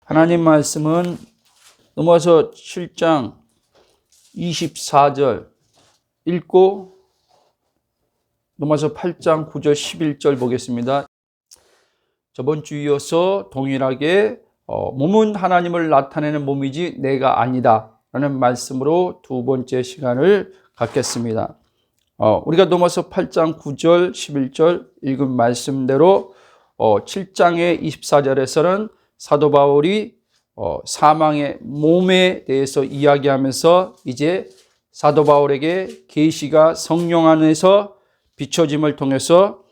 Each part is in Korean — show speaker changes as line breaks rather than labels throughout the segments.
하나님 말씀은 넘어서 7장 24절 읽고 넘어서 8장 9절 11절 보겠습니다. 저번 주 이어서 동일하게 몸은 하나님을 나타내는 몸이지 내가 아니다 라는 말씀으로 두 번째 시간을 갖겠습니다. 우리가 넘어서 8장 9절 11절 읽은 말씀대로 7장의 24절에서는 사도 바울이 사망의 몸에 대해서 이야기하면서 이제 사도 바울에게 계시가 성령 안에서 비춰짐을 통해서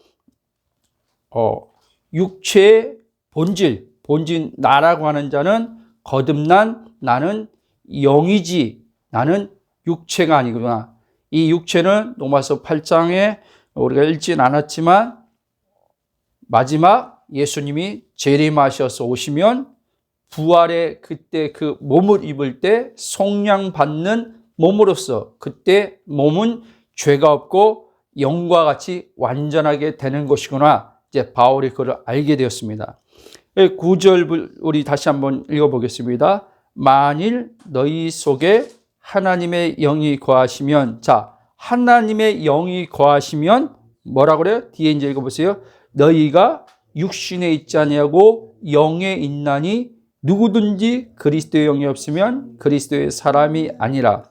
육체의 본질 나라고 하는 자는 거듭난 나는 영이지 나는 육체가 아니구나. 이 육체는 로마서 8장에 우리가 읽진 않았지만 마지막 예수님이 재림하셔서 오시면 부활의 그때 그 몸을 입을 때 속량받는 몸으로서 그때 몸은 죄가 없고 영과 같이 완전하게 되는 것이구나. 이제 바울이 그걸 알게 되었습니다. 9절 우리 다시 한번 읽어보겠습니다. 만일 너희 속에 하나님의 영이 거하시면, 자, 하나님의 영이 거하시면 뭐라고 그래요? 뒤에 이제 읽어보세요. 너희가 육신에 있지 아니하고 영에 있나니 누구든지 그리스도의 영이 없으면 그리스도의 사람이 아니라.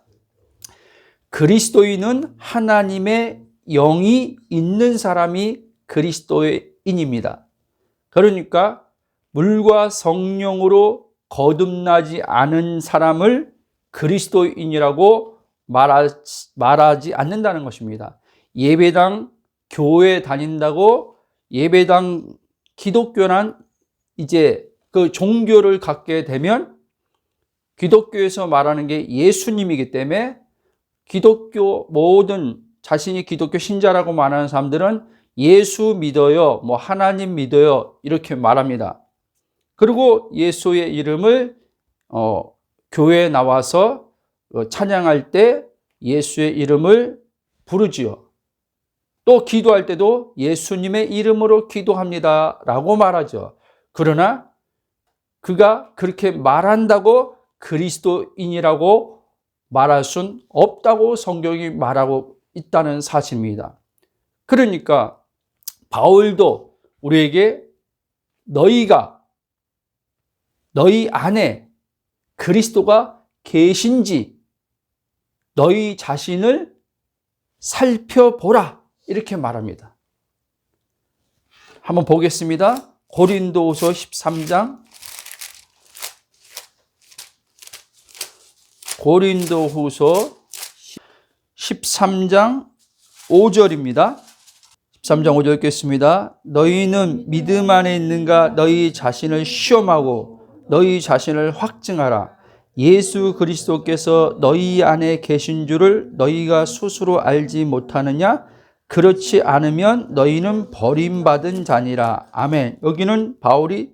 그리스도인은 하나님의 영이 있는 사람이 그리스도인입니다. 그러니까 물과 성령으로 거듭나지 않은 사람을 그리스도인이라고 말하지 않는다는 것입니다. 예배당 교회 다닌다고 예배당 기독교란 이제 그 종교를 갖게 되면 기독교에서 말하는 게 예수님이기 때문에 기독교 모든 자신이 기독교 신자라고 말하는 사람들은 예수 믿어요, 뭐 하나님 믿어요 이렇게 말합니다. 그리고 예수의 이름을 교회에 나와서 찬양할 때 예수의 이름을 부르지요. 또 기도할 때도 예수님의 이름으로 기도합니다 라고 말하죠. 그러나 그가 그렇게 말한다고 그리스도인이라고 말할 수는 없다고 성경이 말하고 있다는 사실입니다. 그러니까 바울도 우리에게 너희 안에 그리스도가 계신지 너희 자신을 살펴보라 이렇게 말합니다. 한번 보겠습니다. 고린도후서 13장 고린도후서 13장 5절입니다. 13장 5절 읽겠습니다. 너희는 믿음 안에 있는가 너희 자신을 시험하고 너희 자신을 확증하라. 예수 그리스도께서 너희 안에 계신 줄을 너희가 스스로 알지 못하느냐? 그렇지 않으면 너희는 버림받은 자니라. 아멘. 여기는 바울이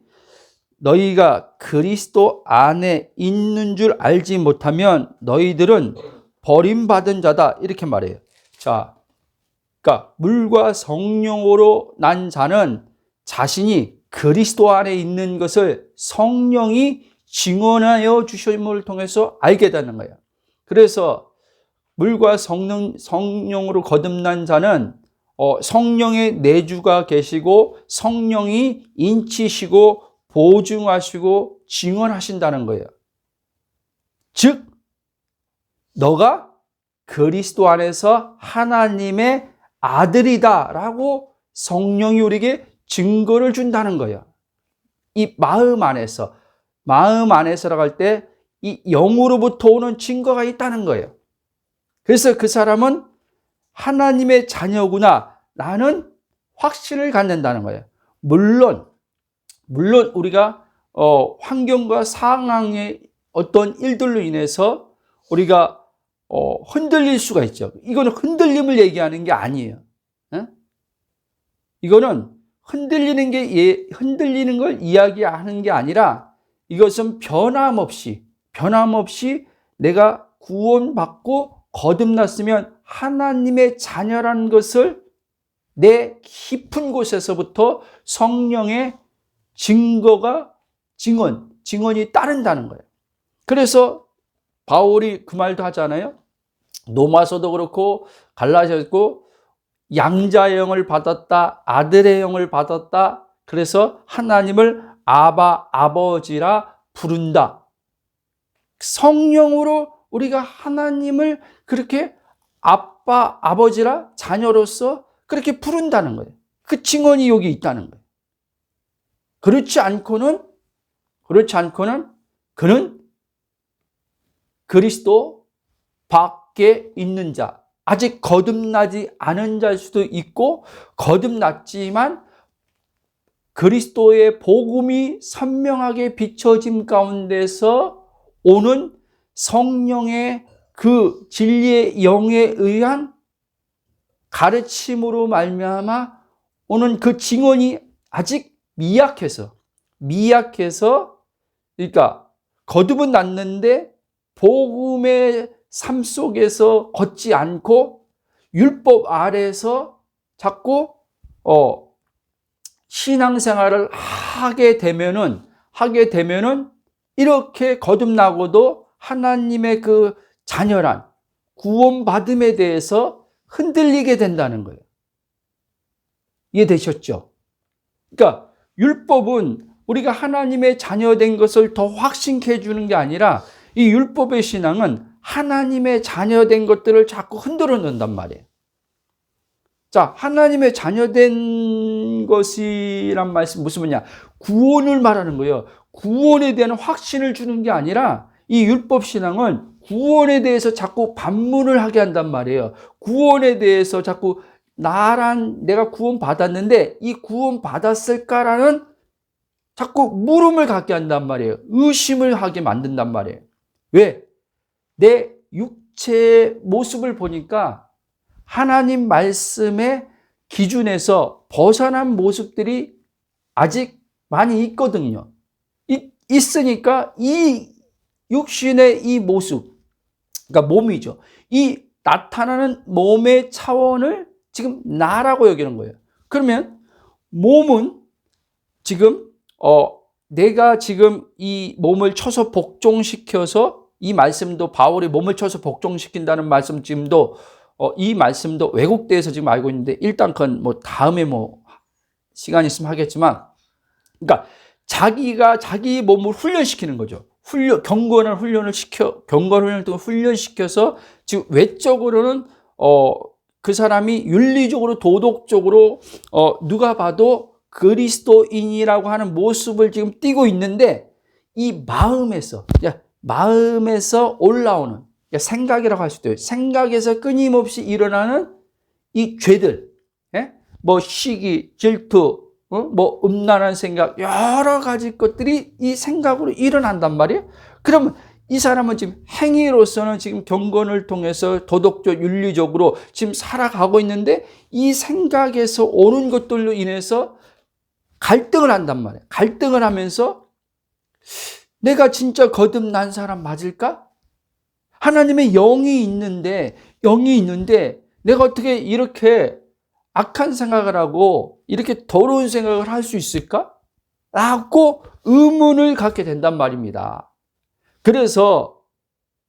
너희가 그리스도 안에 있는 줄 알지 못하면 너희들은 버림받은 자다 이렇게 말해요. 자, 그러니까 물과 성령으로 난 자는 자신이 그리스도 안에 있는 것을 성령이 증언하여 주심을 통해서 알게 되는 거예요. 그래서 물과 성령으로 거듭난 자는 성령의 내주가 계시고 성령이 인치시고 보증하시고 증언하신다는 거예요. 즉 너가 그리스도 안에서 하나님의 아들이다라고 성령이 우리에게 증거를 준다는 거예요. 이 마음 안에서라고 할 때 이 영으로부터 오는 증거가 있다는 거예요. 그래서 그 사람은 하나님의 자녀구나 라는 확신을 갖는다는 거예요. 물론 우리가 환경과 상황의 어떤 일들로 인해서 우리가 흔들릴 수가 있죠. 이거는 흔들림을 얘기하는 게 아니에요. 이거는 흔들리는 걸 이야기하는 게 아니라 이것은 변함없이 내가 구원받고 거듭났으면 하나님의 자녀라는 것을 내 깊은 곳에서부터 성령의 증거가 증언이 따른다는 거예요. 그래서 바울이 그 말도 하잖아요. 로마서도 그렇고 갈라디아서도 양자의 영을 받았다, 아들의 영을 받았다. 그래서 하나님을 아바, 아버지라 부른다. 성령으로 우리가 하나님을 그렇게 아빠, 아버지라 자녀로서 그렇게 부른다는 거예요. 그 증언이 여기 있다는 거예요. 그렇지 않고는 그는 그리스도 밖에 있는 자, 아직 거듭나지 않은 자일 수도 있고, 거듭났지만 그리스도의 복음이 선명하게 비춰짐 가운데서 오는 성령의 그 진리의 영에 의한 가르침으로 말미암아 오는 그 증언이 아직 미약해서, 그러니까 거듭은 났는데 복음의 삶 속에서 걷지 않고 율법 아래에서 자꾸 신앙생활을 하게 되면은 이렇게 거듭나고도 하나님의 그 자녀란 구원받음에 대해서 흔들리게 된다는 거예요. 이해되셨죠? 그러니까 율법은 우리가 하나님의 자녀된 것을 더 확신케 해주는 게 아니라 이 율법의 신앙은 하나님의 자녀된 것들을 자꾸 흔들어 놓는단 말이에요. 자, 하나님의 자녀된 것이란 말씀 무슨 뭐냐? 구원을 말하는 거예요. 구원에 대한 확신을 주는 게 아니라 이 율법 신앙은 구원에 대해서 자꾸 반문을 하게 한단 말이에요. 구원에 대해서 자꾸 내가 구원 받았는데 이 구원 받았을까라는 자꾸 물음을 갖게 한단 말이에요. 의심을 하게 만든단 말이에요. 왜? 내 육체의 모습을 보니까 하나님 말씀의 기준에서 벗어난 모습들이 아직 많이 있거든요. 있으니까 이 육신의 이 모습, 그러니까 몸이죠. 이 나타나는 몸의 차원을 지금 나라고 여기는 거예요. 그러면 몸은 지금 내가 지금 이 몸을 쳐서 복종시켜서 이 말씀도 바울이 몸을 쳐서 복종시킨다는 말씀 지금도 이 말씀도 왜곡돼서 지금 알고 있는데 일단 그건 다음에 시간 있으면 하겠지만, 그러니까 자기가 자기 몸을 훈련시키는 거죠. 경건한 훈련을 통해 훈련시켜서 지금 외적으로는 그 사람이 윤리적으로 도덕적으로 누가 봐도 그리스도인이라고 하는 모습을 지금 띠고 있는데 이 마음에서 올라오는 생각이라고 할 수도 있어요. 생각에서 끊임없이 일어나는 이 죄들, 시기, 질투, 음란한 생각, 여러 가지 것들이 이 생각으로 일어난단 말이에요. 그러면 이 사람은 지금 행위로서는 지금 경건을 통해서 도덕적, 윤리적으로 지금 살아가고 있는데 이 생각에서 오는 것들로 인해서 갈등을 한단 말이에요. 갈등을 하면서 내가 진짜 거듭난 사람 맞을까? 하나님의 영이 있는데 내가 어떻게 이렇게 악한 생각을 하고 이렇게 더러운 생각을 할 수 있을까? 라고 의문을 갖게 된단 말입니다. 그래서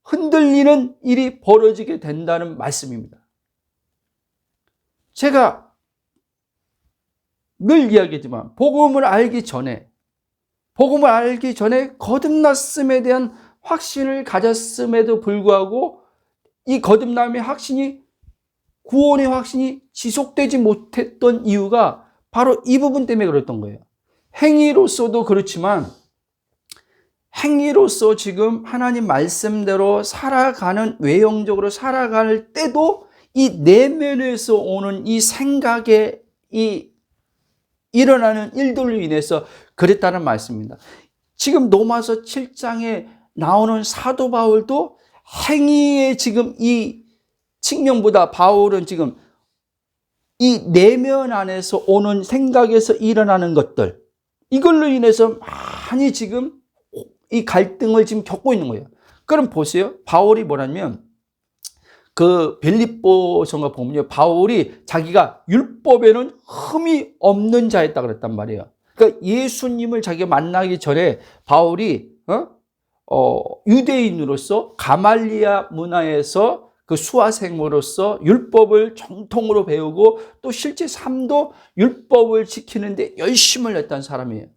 흔들리는 일이 벌어지게 된다는 말씀입니다. 제가 늘 이야기하지만 복음을 알기 전에 거듭났음에 대한 확신을 가졌음에도 불구하고 이 거듭남의 확신이, 구원의 확신이 지속되지 못했던 이유가 바로 이 부분 때문에 그랬던 거예요. 행위로서도 그렇지만 행위로서 지금 하나님 말씀대로 살아가는, 외형적으로 살아갈 때도 이 내면에서 오는 이 생각에 일어나는 일들로 인해서 그랬다는 말씀입니다. 지금 로마서 7장에 나오는 사도 바울도 행위의 지금 이 측면보다 바울은 지금 이 내면 안에서 오는 생각에서 일어나는 것들, 이걸로 인해서 많이 지금 이 갈등을 지금 겪고 있는 거예요. 그럼 보세요. 바울이 뭐냐면 그 빌립보서가 보면요, 바울이 자기가 율법에는 흠이 없는 자였다 그랬단 말이에요. 그러니까 예수님을 자기가 만나기 전에 바울이 유대인으로서 가말리아 문화에서 그 수화생으로서 율법을 정통으로 배우고 또 실제 삶도 율법을 지키는데 열심을 냈던 사람이에요.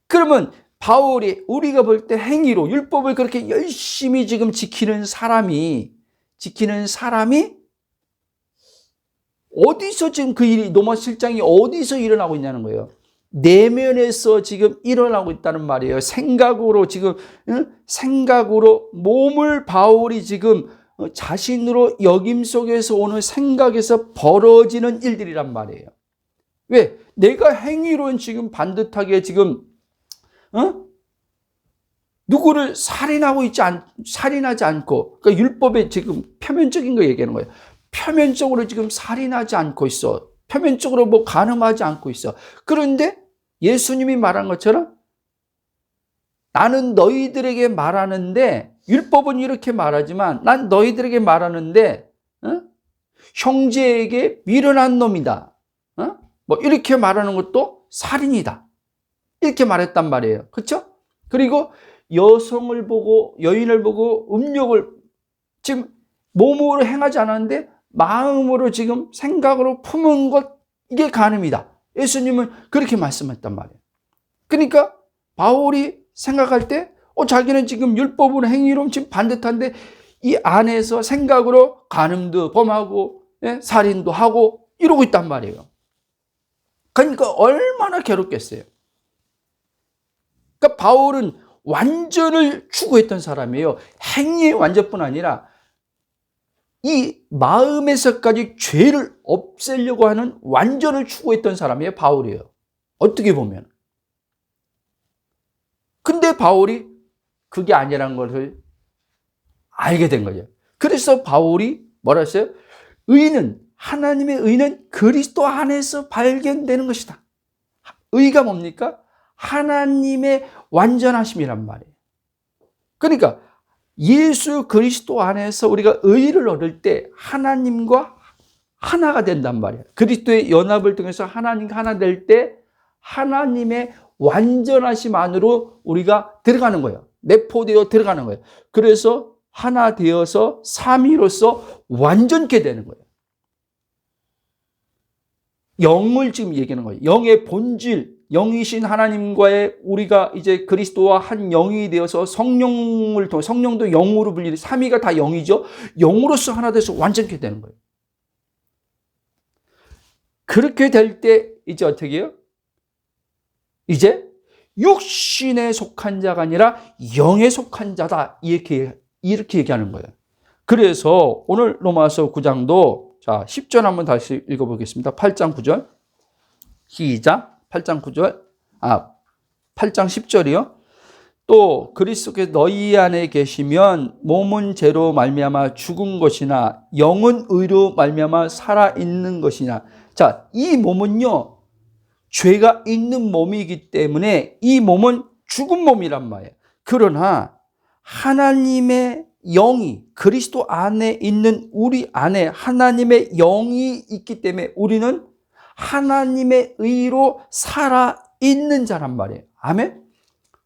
그러면 바울이 우리가 볼 때 행위로 율법을 그렇게 열심히 지금 지키는 사람이 어디서 지금 그 일이 로마 실장이 어디서 일어나고 있냐는 거예요. 내면에서 지금 일어나고 있다는 말이에요. 생각으로 지금 생각으로 몸을 바울이 지금 자신으로 여김 속에서 오는 생각에서 벌어지는 일들이란 말이에요. 왜? 내가 행위로는 지금 반듯하게 지금 누구를 살인하지 않고, 그러니까 율법에 지금 표면적인 거 얘기하는 거예요. 표면적으로 지금 살인하지 않고 있어. 표면적으로 뭐 간음하지 않고 있어. 그런데 예수님이 말한 것처럼 나는 너희들에게 말하는데, 율법은 이렇게 말하지만 난 너희들에게 말하는데 형제에게 미련한 놈이다. 뭐 이렇게 말하는 것도 살인이다. 이렇게 말했단 말이에요. 그렇죠? 그리고 여성을 보고 여인을 보고 음욕을 지금 몸으로 행하지 않았는데 마음으로 지금 생각으로 품은 것, 이게 간음이다. 예수님은 그렇게 말씀했단 말이에요. 그러니까 바울이 생각할 때 자기는 지금 율법으로 행위로 지금 반듯한데 이 안에서 생각으로 간음도 범하고 살인도 하고 이러고 있단 말이에요. 그러니까 얼마나 괴롭겠어요. 그러니까 바울은 완전을 추구했던 사람이에요. 행위의 완전뿐 아니라 이 마음에서까지 죄를 없애려고 하는 완전을 추구했던 사람이에요. 바울이에요. 어떻게 보면. 근데 바울이 그게 아니라는 것을 알게 된 거죠. 그래서 바울이 뭐라 했어요? 하나님의 의는 그리스도 안에서 발견되는 것이다. 의가 뭡니까? 하나님의 완전하심이란 말이에요. 그러니까 예수 그리스도 안에서 우리가 의를 얻을 때 하나님과 하나가 된단 말이에요. 그리스도의 연합을 통해서 하나님과 하나 될 때 하나님의 완전하심 안으로 우리가 들어가는 거예요. 내포되어 들어가는 거예요. 그래서 하나 되어서 삼위로서 완전케 되는 거예요. 영을 지금 얘기하는 거예요. 영의 본질, 영이신 하나님과의 우리가 이제 그리스도와 한 영이 되어서 성령을 통해, 성령도 영으로 불리는 삼위가 다 영이죠. 영으로서 하나 돼서 완전케 되는 거예요. 그렇게 될 때 이제 어떻게 해요? 이제 육신에 속한 자가 아니라 영에 속한 자다. 이렇게 얘기하는 거예요. 그래서 오늘 로마서 9장도 자 10절 한번 다시 읽어보겠습니다. 8장 9절 시작. 8장 9절 8장 10절이요. 또 그리스도께서 너희 안에 계시면 몸은 죄로 말미암아 죽은 것이나 영은 의로 말미암아 살아있는 것이나. 자, 이 몸은요 죄가 있는 몸이기 때문에 이 몸은 죽은 몸이란 말이에요. 그러나 하나님의 영이 그리스도 안에 있는 우리 안에 하나님의 영이 있기 때문에 우리는 하나님의 의로 살아있는 자란 말이에요. 아멘?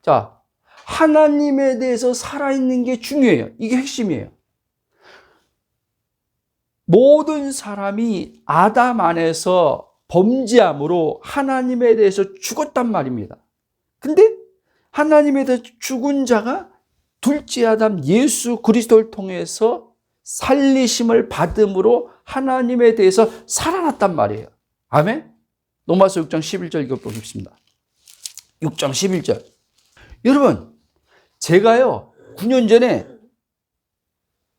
자, 하나님에 대해서 살아있는 게 중요해요. 이게 핵심이에요. 모든 사람이 아담 안에서 범죄함으로 하나님에 대해서 죽었단 말입니다. 근데 하나님에 대해서 죽은 자가 둘째 아담 예수 그리스도를 통해서 살리심을 받음으로 하나님에 대해서 살아났단 말이에요. 아멘? 로마서 6장 11절 읽어보겠습니다. 6장 11절. 여러분, 제가요 9년 전에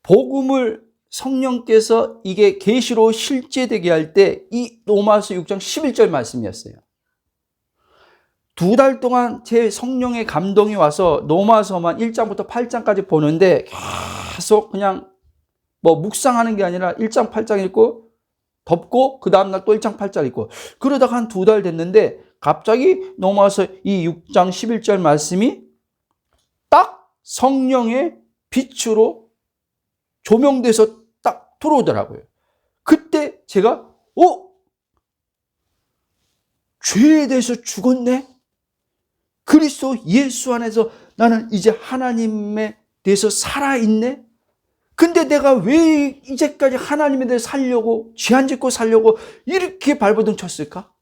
복음을 성령께서 이게 계시로 실제되게 할 때 이 로마서 6장 11절 말씀이었어요. 2달 동안 제 성령의 감동이 와서 로마서만 1장부터 8장까지 보는데 계속 그냥 뭐 묵상하는 게 아니라 1장 8장 읽고 덮고 그 다음날 또 1장 8장 읽고 그러다가 한 2달 됐는데 갑자기 로마서 이 6장 11절 말씀이 딱 성령의 빛으로 조명돼서 딱 들어오더라고요. 그때 제가 죄에 대해서 죽었네? 그리스도 예수 안에서 나는 이제 하나님에 대해서 살아있네? 근데 내가 왜 이제까지 하나님에 대해 살려고, 죄 안 짓고 살려고 이렇게 발버둥 쳤을까?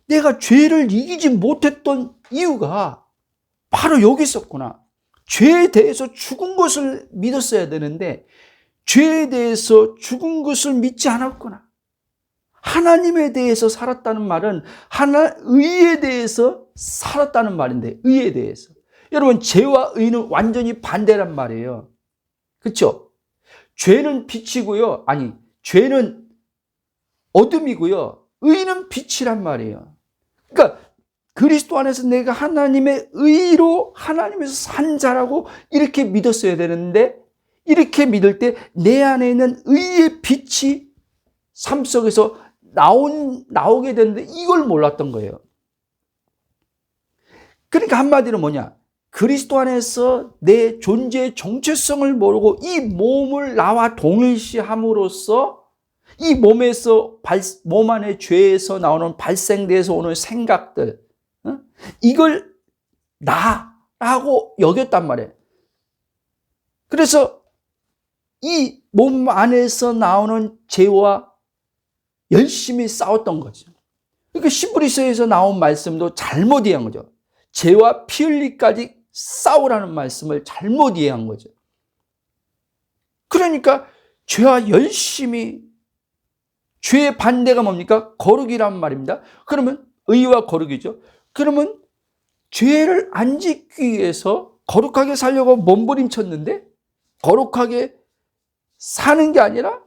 내가 죄를 이기지 못했던 이유가 바로 여기 있었구나. 죄에 대해서 죽은 것을 믿었어야 되는데 죄에 대해서 죽은 것을 믿지 않았구나. 하나님에 대해서 살았다는 말은 의에 대해서 살았다는 말인데, 의에 대해서. 여러분, 죄와 의는 완전히 반대란 말이에요. 그렇죠? 죄는 빛이고요. 죄는 어둠이고요. 의는 빛이란 말이에요. 그러니까 그리스도 안에서 내가 하나님의 의로 하나님에서 산 자라고 이렇게 믿었어야 되는데, 이렇게 믿을 때 내 안에 있는 의의 빛이 삶 속에서 나오게 되는데 이걸 몰랐던 거예요. 그러니까 한마디로 뭐냐? 그리스도 안에서 내 존재의 정체성을 모르고 이 몸을 나와 동일시함으로써 이 몸에서 몸 안의 죄에서 나오는 발생돼서 오는 생각들, 이걸 나라고 여겼단 말이에요. 그래서 이 몸 안에서 나오는 죄와 열심히 싸웠던 거죠. 그러니까 히브리서에서 나온 말씀도 잘못 이해한 거죠. 죄와 피 흘리기까지 싸우라는 말씀을 잘못 이해한 거죠. 그러니까 죄와 열심히, 죄의 반대가 뭡니까? 거룩이란 말입니다. 그러면 의와 거룩이죠. 그러면 죄를 안 짓기 위해서 거룩하게 살려고 몸부림쳤는데 거룩하게 사는 게 아니라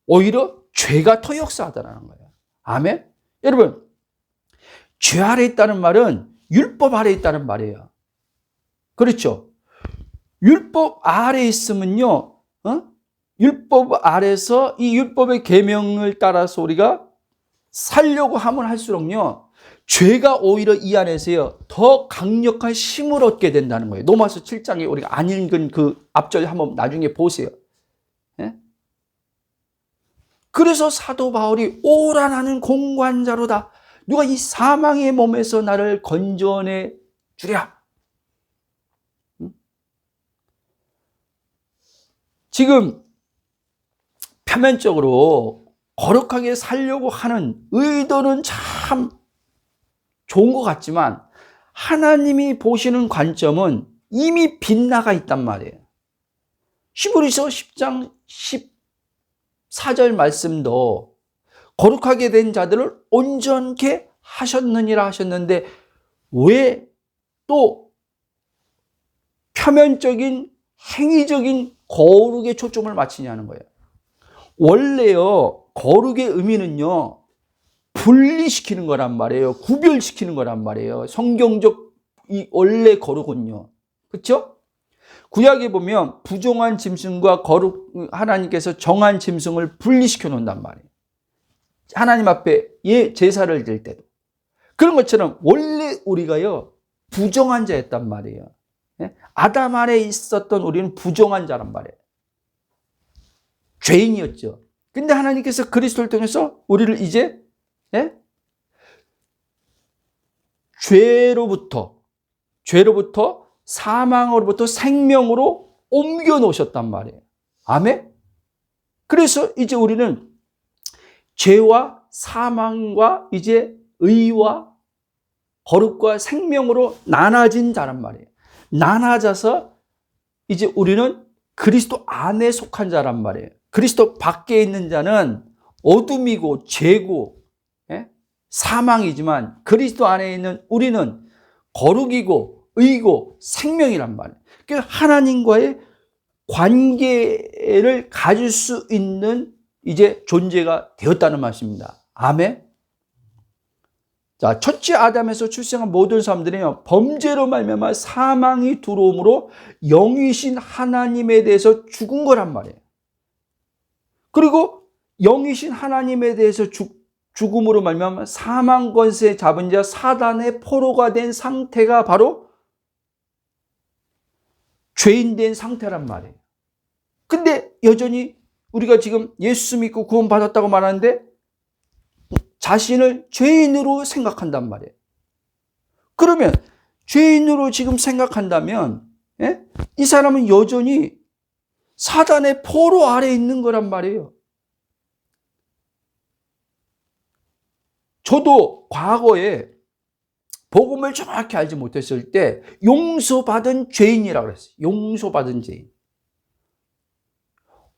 오히려 죄가 더 역사하다는 거예요. 아멘? 여러분, 죄 아래 있다는 말은 율법 아래 있다는 말이에요. 그렇죠? 율법 아래 있으면요, 율법 아래서 이 율법의 계명을 따라서 우리가 살려고 하면 할수록요, 죄가 오히려 이 안에서요 더 강력한 힘을 얻게 된다는 거예요. 로마서 7장에 우리가 안 읽은 그 앞절 한번 나중에 보세요. 예? 그래서 사도 바울이 오라 나는 공관자로다. 누가 이 사망의 몸에서 나를 건져내 주랴. 지금 표면적으로 거룩하게 살려고 하는 의도는 참 좋은 것 같지만 하나님이 보시는 관점은 이미 빗나가 있단 말이에요. 히브리서 10장 14절 말씀도 거룩하게 된 자들을 온전케 하셨느니라 하셨는데 왜 또 표면적인 행위적인 거룩에 초점을 맞추냐는 거예요. 원래요, 거룩의 의미는요, 분리시키는 거란 말이에요. 구별시키는 거란 말이에요. 성경적 이 원래 거룩은요. 그렇죠? 구약에 보면 부정한 짐승과 하나님께서 정한 짐승을 분리시켜 놓는단 말이에요. 하나님 앞에 제사를 드릴 때도. 그런 것처럼 원래 우리가요, 부정한 자였단 말이에요. 아담 아래 있었던 우리는 부정한 자란 말이에요. 죄인이었죠. 근데 하나님께서 그리스도를 통해서 우리를 이제 죄로부터 사망으로부터 생명으로 옮겨 놓으셨단 말이에요. 아멘? 그래서 이제 우리는 죄와 사망과 이제 의와 거룩과 생명으로 나눠진 자란 말이에요. 나눠져서 이제 우리는 그리스도 안에 속한 자란 말이에요. 그리스도 밖에 있는 자는 어둠이고 죄고 사망이지만 그리스도 안에 있는 우리는 거룩이고 의고 생명이란 말이에요. 그러니까 하나님과의 관계를 가질 수 있는 이제 존재가 되었다는 말씀입니다. 아멘. 자, 첫째 아담에서 출생한 모든 사람들은요, 범죄로 말미암아 사망이 들어옴으로 영이신 하나님에 대해서 죽은 거란 말이에요. 그리고 영이신 하나님에 대해서 죽음으로 말미암아 사망 권세 잡은 자 사단의 포로가 된 상태가 바로 죄인 된 상태란 말이에요. 근데 여전히 우리가 지금 예수 믿고 구원받았다고 말하는데 자신을 죄인으로 생각한단 말이에요. 그러면 죄인으로 지금 생각한다면 이 사람은 여전히 사단의 포로 아래에 있는 거란 말이에요. 저도 과거에 복음을 정확히 알지 못했을 때 용서받은 죄인이라고 그랬어요. 용서받은 죄인.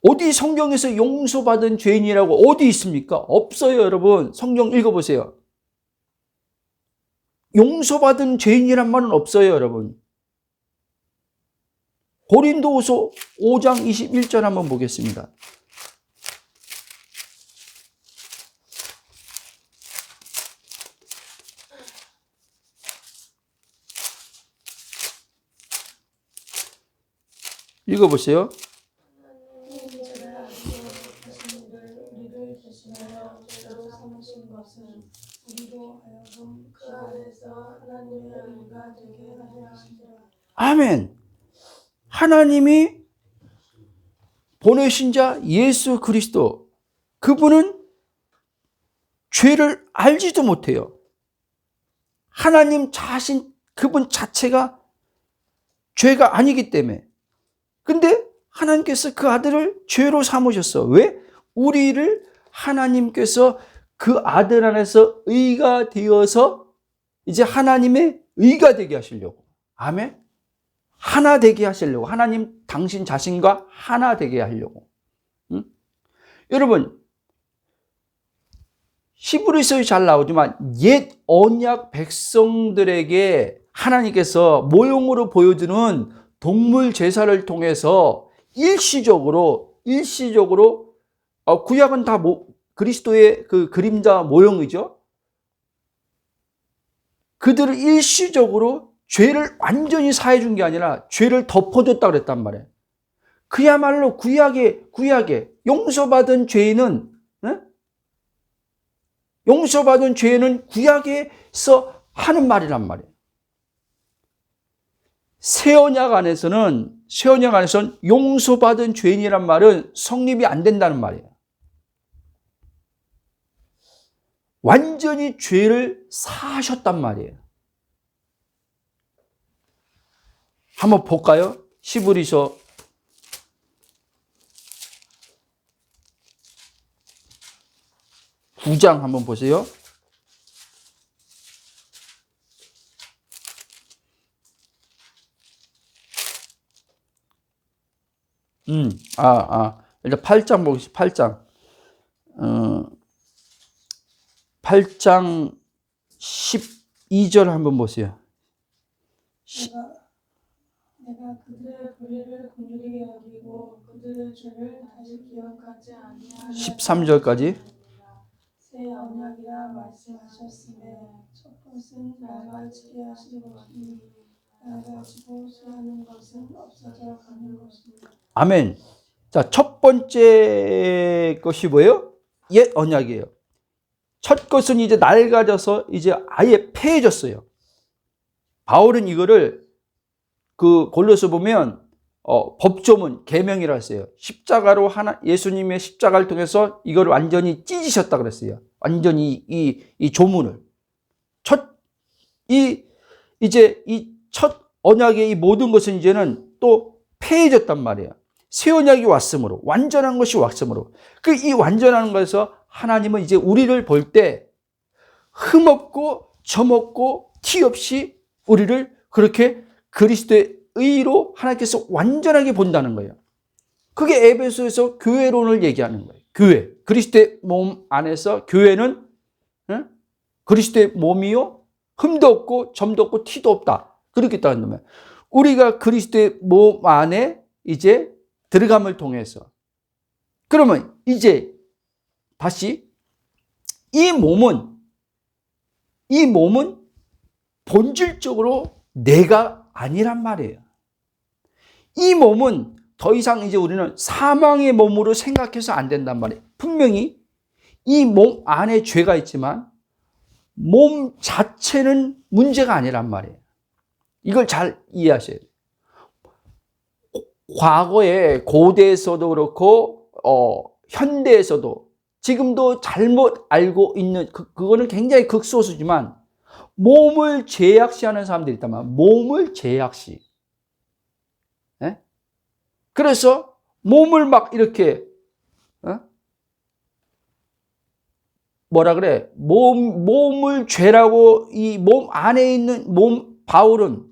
어디 성경에서 용서받은 죄인이라고 어디 있습니까? 없어요, 여러분. 성경 읽어보세요. 용서받은 죄인이란 말은 없어요, 여러분. 고린도후서 5장 21절 한번 보겠습니다. 읽어보세요. 아멘. 하나님이 보내신 자 예수 그리스도, 그분은 죄를 알지도 못해요. 하나님 자신, 그분 자체가 죄가 아니기 때문에. 근데 하나님께서 그 아들을 죄로 삼으셨어. 왜? 우리를 하나님께서 그 아들 안에서 의가 되어서 이제 하나님의 의가 되게 하시려고. 아멘. 하나 되게 하시려고. 하나님 당신 자신과 하나 되게 하려고. 응? 여러분, 히브리서에 잘 나오지만 옛 언약 백성들에게 하나님께서 모형으로 보여주는 동물 제사를 통해서 일시적으로 구약은 다 그리스도의 그 그림자 모형이죠. 그들을 일시적으로 죄를 완전히 사해 준 게 아니라 죄를 덮어줬다 그랬단 말이에요. 그야말로 구약에 용서받은 죄인은 구약에서 하는 말이란 말이에요. 새 언약 안에서는 용서받은 죄인이란 말은 성립이 안 된다는 말이에요. 완전히 죄를 사하셨단 말이에요. 한번 볼까요? 히브리서 9장 한번 보세요. 일단 8장 보겠습니다. 8장 12절 한번 보세요.
내가 그들의 불의를 긍휼히 여기고 그들의 죄를 다시 기억하지 아니하리라.
13절까지.
새 언약이라 말씀하셨으되 첫 것은 낡아지게 하신 것이니 낡아지고 쇠하는 것은 없어져 가는 것입니다.
아멘. 자, 첫 번째 것이 뭐예요? 옛 언약이에요. 첫 것은 이제 낡아져서 이제 아예 폐해졌어요. 바울은 이거를 그 골로새 보면 법조문 계명이라 했어요. 십자가로 예수님의 십자가를 통해서 이걸 완전히 찢으셨다 그랬어요. 완전히 이 조문을 이제 이 첫 언약의 이 모든 것은 이제는 또 폐해졌단 말이에요. 새 언약이 왔으므로, 완전한 것이 왔으므로, 이 완전한 것에서 하나님은 이제 우리를 볼 때 흠없고 점없고 티 없이 우리를 그렇게 그리스도의 의로 하나님께서 완전하게 본다는 거예요. 그게 에베소에서 교회론을 얘기하는 거예요. 교회, 그리스도의 몸 안에서 교회는 그리스도의 몸이요, 흠도 없고 점도 없고 티도 없다. 그렇게 따른다면 우리가 그리스도의 몸 안에 이제 들어감을 통해서, 그러면 이제 다시 이 몸은 본질적으로 내가 아니란 말이에요. 이 몸은 더 이상 이제 우리는 사망의 몸으로 생각해서 안 된단 말이에요. 분명히 이 몸 안에 죄가 있지만 몸 자체는 문제가 아니란 말이에요. 이걸 잘 이해하셔야 돼요. 과거에 고대에서도 그렇고 현대에서도 지금도 잘못 알고 있는 그거는 굉장히 극소수지만 몸을 죄악시하는 사람들이 있단 말이야. 몸을 죄악시. 예? 그래서 몸을 막 이렇게 뭐라 그래? 몸을 죄라고 이 몸 안에 있는 바울은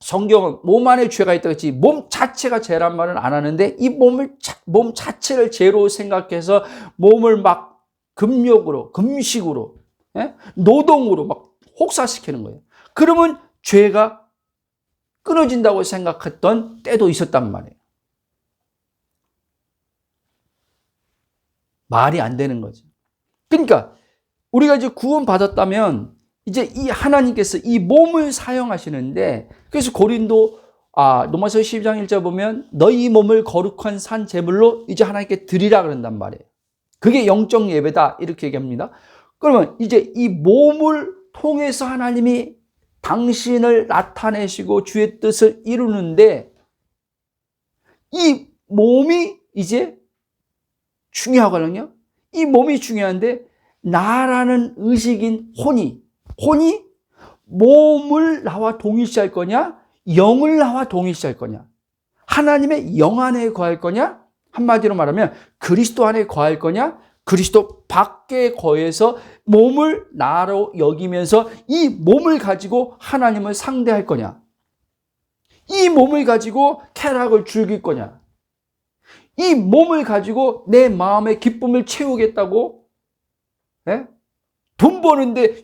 성경은 몸 안에 죄가 있다고 했지 몸 자체가 죄란 말은 안 하는데 이 몸 자체를 죄로 생각해서 몸을 막 금욕으로, 금식으로, 노동으로 막 혹사시키는 거예요. 그러면 죄가 끊어진다고 생각했던 때도 있었단 말이에요. 말이 안 되는 거지. 그러니까 우리가 이제 구원받았다면 이제 이 하나님께서 이 몸을 사용하시는데 그래서 로마서 12장 1절 보면 너희 몸을 거룩한 산 제물로 이제 하나님께 드리라 그런단 말이에요. 그게 영적 예배다 이렇게 얘기합니다. 그러면 이제 이 몸을 통해서 하나님이 당신을 나타내시고 주의 뜻을 이루는데 이 몸이 이제 중요하거든요. 이 몸이 중요한데 나라는 의식인 혼이 몸을 나와 동일시할 거냐 영을 나와 동일시할 거냐 하나님의 영 안에 거할 거냐 한마디로 말하면 그리스도 안에 거할 거냐 그리스도 밖에 거해서 몸을 나로 여기면서 이 몸을 가지고 하나님을 상대할 거냐 이 몸을 가지고 쾌락을 즐길 거냐 이 몸을 가지고 내 마음의 기쁨을 채우겠다고 돈 버는데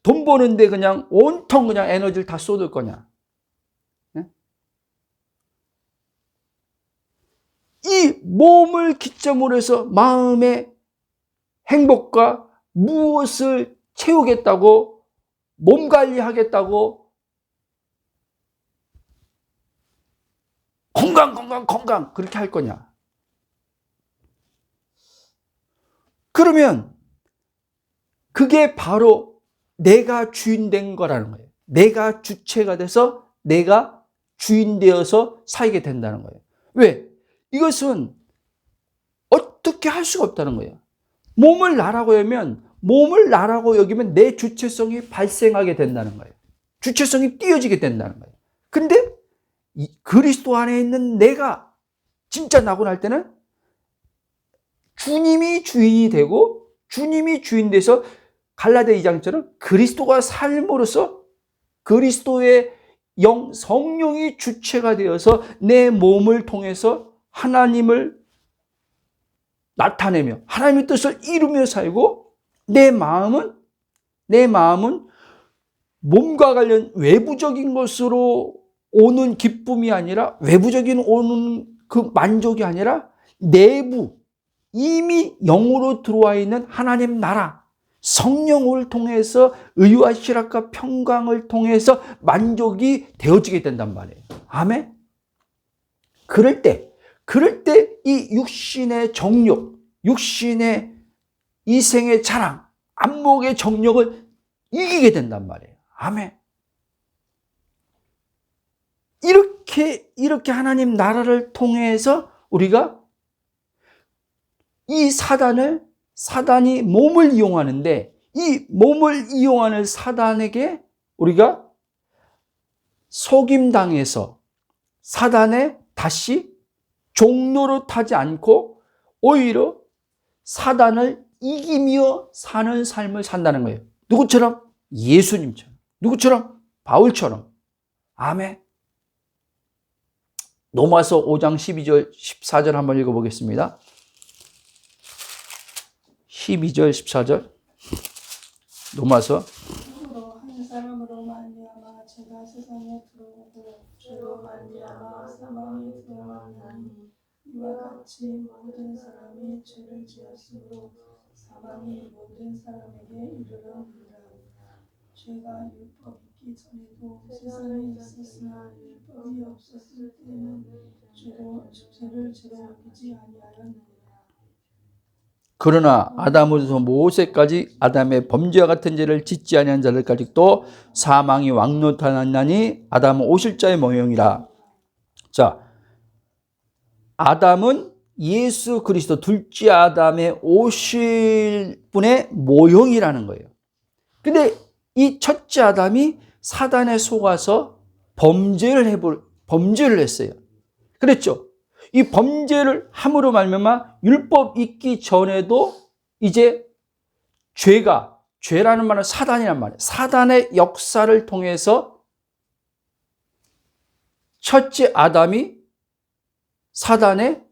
돈 버는데 그냥 온통 그냥 에너지를 다 쏟을 거냐? 이 몸을 기점으로 해서 마음의 행복과 무엇을 채우겠다고 몸 관리하겠다고 건강 그렇게 할 거냐? 그러면 그게 바로 내가 주인 된 거라는 거예요. 내가 주체가 돼서 내가 주인 되어서 살게 된다는 거예요. 왜? 이것은 어떻게 할 수가 없다는 거예요. 몸을 나라고 여기면 내 주체성이 발생하게 된다는 거예요. 주체성이 띄어지게 된다는 거예요. 근데 그리스도 안에 있는 내가 진짜 나고 날 때는 주님이 주인이 되고 주님이 주인 돼서 갈라디아 2장처럼 그리스도가 삶으로써 그리스도의 성령이 주체가 되어서 내 몸을 통해서 하나님을 나타내며 하나님의 뜻을 이루며 살고 내 마음은 몸과 관련 외부적인 것으로 오는 기쁨이 아니라 외부적인 오는 그 만족이 아니라 내부 이미 영으로 들어와 있는 하나님 나라 성령을 통해서 의와 실학과 평강을 통해서 만족이 되어지게 된단 말이에요. 아멘. 그럴 때 이 육신의 정욕, 육신의 이생의 자랑, 안목의 정욕을 이기게 된단 말이에요. 아멘. 이렇게 하나님 나라를 통해서 우리가 이 사단이 몸을 이용하는데 이 몸을 이용하는 사단에게 우리가 속임당해서 사단에 다시 종로로 타지 않고 오히려 사단을 이기며 사는 삶을 산다는 거예요. 누구처럼? 예수님처럼. 누구처럼? 바울처럼. 아멘. 로마서 5장 12절 14절 한번 읽어보겠습니다. 12절 14절 로마서
한 사람으로 말미암아 죄가 세상에 들어오고 죄로 말미암아 사망이 들어왔나니 이와 같이 모든 사람이 죄를 지었으므로 사망이 모든 사람에게 이르렀느니라. 죄가 율법 있기 전에도 세상에 있었으나 율법이 없었을 때는 죄를 죄로 여기지 아니하였느니라.
그러나 아담으로부터 모세까지 아담의 범죄와 같은 죄를 짓지 아니한 자들까지 또 사망이 왕노탄하나니 아담은 오실자의 모형이라. 자, 아담은 예수 그리스도 둘째 아담에 오실 분의 모형이라는 거예요. 근데 이 첫째 아담이 사단에 속아서 범죄를 했어요. 그랬죠. 이 범죄를 함으로 말미암아 율법 있기 전에도 이제 죄라는 말은 사단이란 말이에요. 사단의 역사를 통해서 첫째 아담이 사단의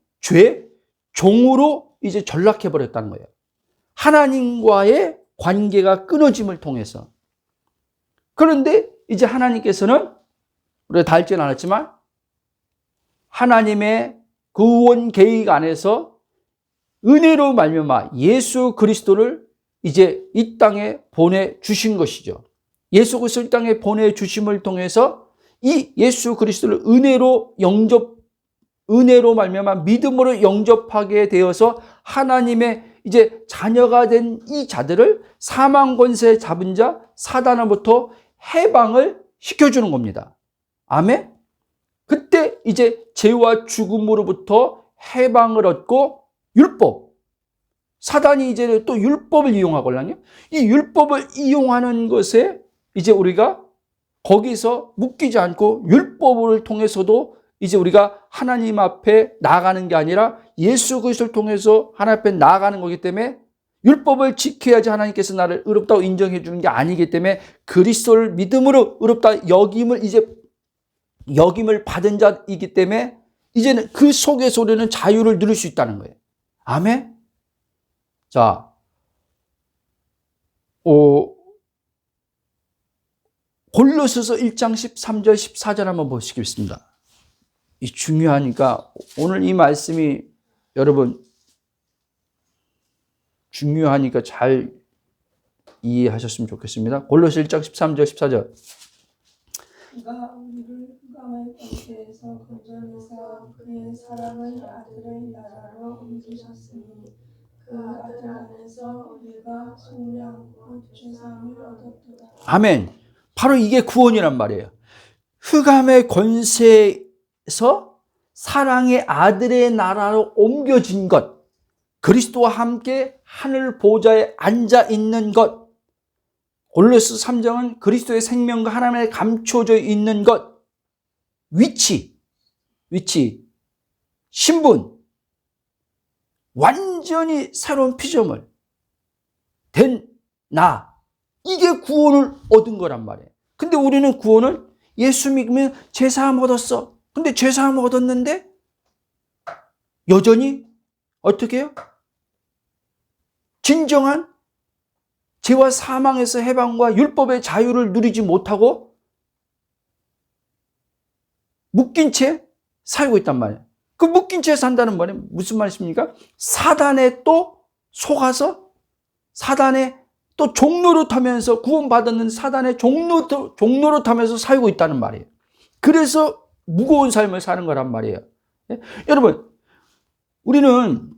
종으로 이제 전락해 버렸다는 거예요. 하나님과의 관계가 끊어짐을 통해서. 그런데 이제 하나님께서는 우리가 다 알지는 않았지만 하나님의 구원 계획 안에서 은혜로 말미암아 예수 그리스도를 이제 이 땅에 보내주신 것이죠. 예수 그리스도를 이 땅에 보내주심을 통해서 이 예수 그리스도를 은혜로 말미암아 믿음으로 영접하게 되어서 하나님의 이제 자녀가 된 이 자들을 사망 권세 잡은 자 사단으로부터 해방을 시켜주는 겁니다. 아멘? 그때 이제 죄와 죽음으로부터 해방을 얻고 율법, 사단이 이제 또 율법을 이용하거든요. 이 율법을 이용하는 것에 이제 우리가 거기서 묶이지 않고 율법을 통해서도 이제 우리가 하나님 앞에 나아가는 게 아니라 예수 그리스도를 통해서 하나님 앞에 나아가는 거기 때문에 율법을 지켜야지 하나님께서 나를 의롭다고 인정해 주는 게 아니기 때문에 그리스도를 믿음으로 의롭다 여김을 받은 자이기 때문에 이제는 그 속에서 우리는 자유를 누릴 수 있다는 거예요. 아멘? 자, 골로새서 1장 13절 14절 한번 보시겠습니다. 이 중요하니까 오늘 이 말씀이 여러분 중요하니까 잘 이해하셨으면 좋겠습니다. 골로새 1장 13절 14절.
그가 우리를 흑암의 권세에서 건져내사 그의 사랑의 아들의 나라로 옮기셨으니 그 아들 안에서 우리가 속량 곧 죄사함을 얻었도다.
아멘. 바로 이게 구원이란 말이에요. 흑암의 권세에서 사랑의 아들의 나라로 옮겨진 것, 그리스도와 함께 하늘 보좌에 앉아 있는 것, 골로새 3장은 그리스도의 생명과 하나님의 감춰져 있는 것, 위치, 신분, 완전히 새로운 피조물 된 나, 이게 구원을 얻은 거란 말이에요. 근데 우리는 구원을 예수 믿으면 죄사함 얻었어. 근데 죄사함 얻었는데 여전히 어떻게 해요? 진정한 죄와 사망에서 해방과 율법의 자유를 누리지 못하고 묶인 채 살고 있단 말이에요. 그 묶인 채 산다는 말은 무슨 말씀입니까? 사단에 또 속아서 사단의 또 종로로 타면서 구원받았는 사단의 종로로 타면서 살고 있다는 말이에요. 그래서 무거운 삶을 사는 거란 말이에요. 여러분, 우리는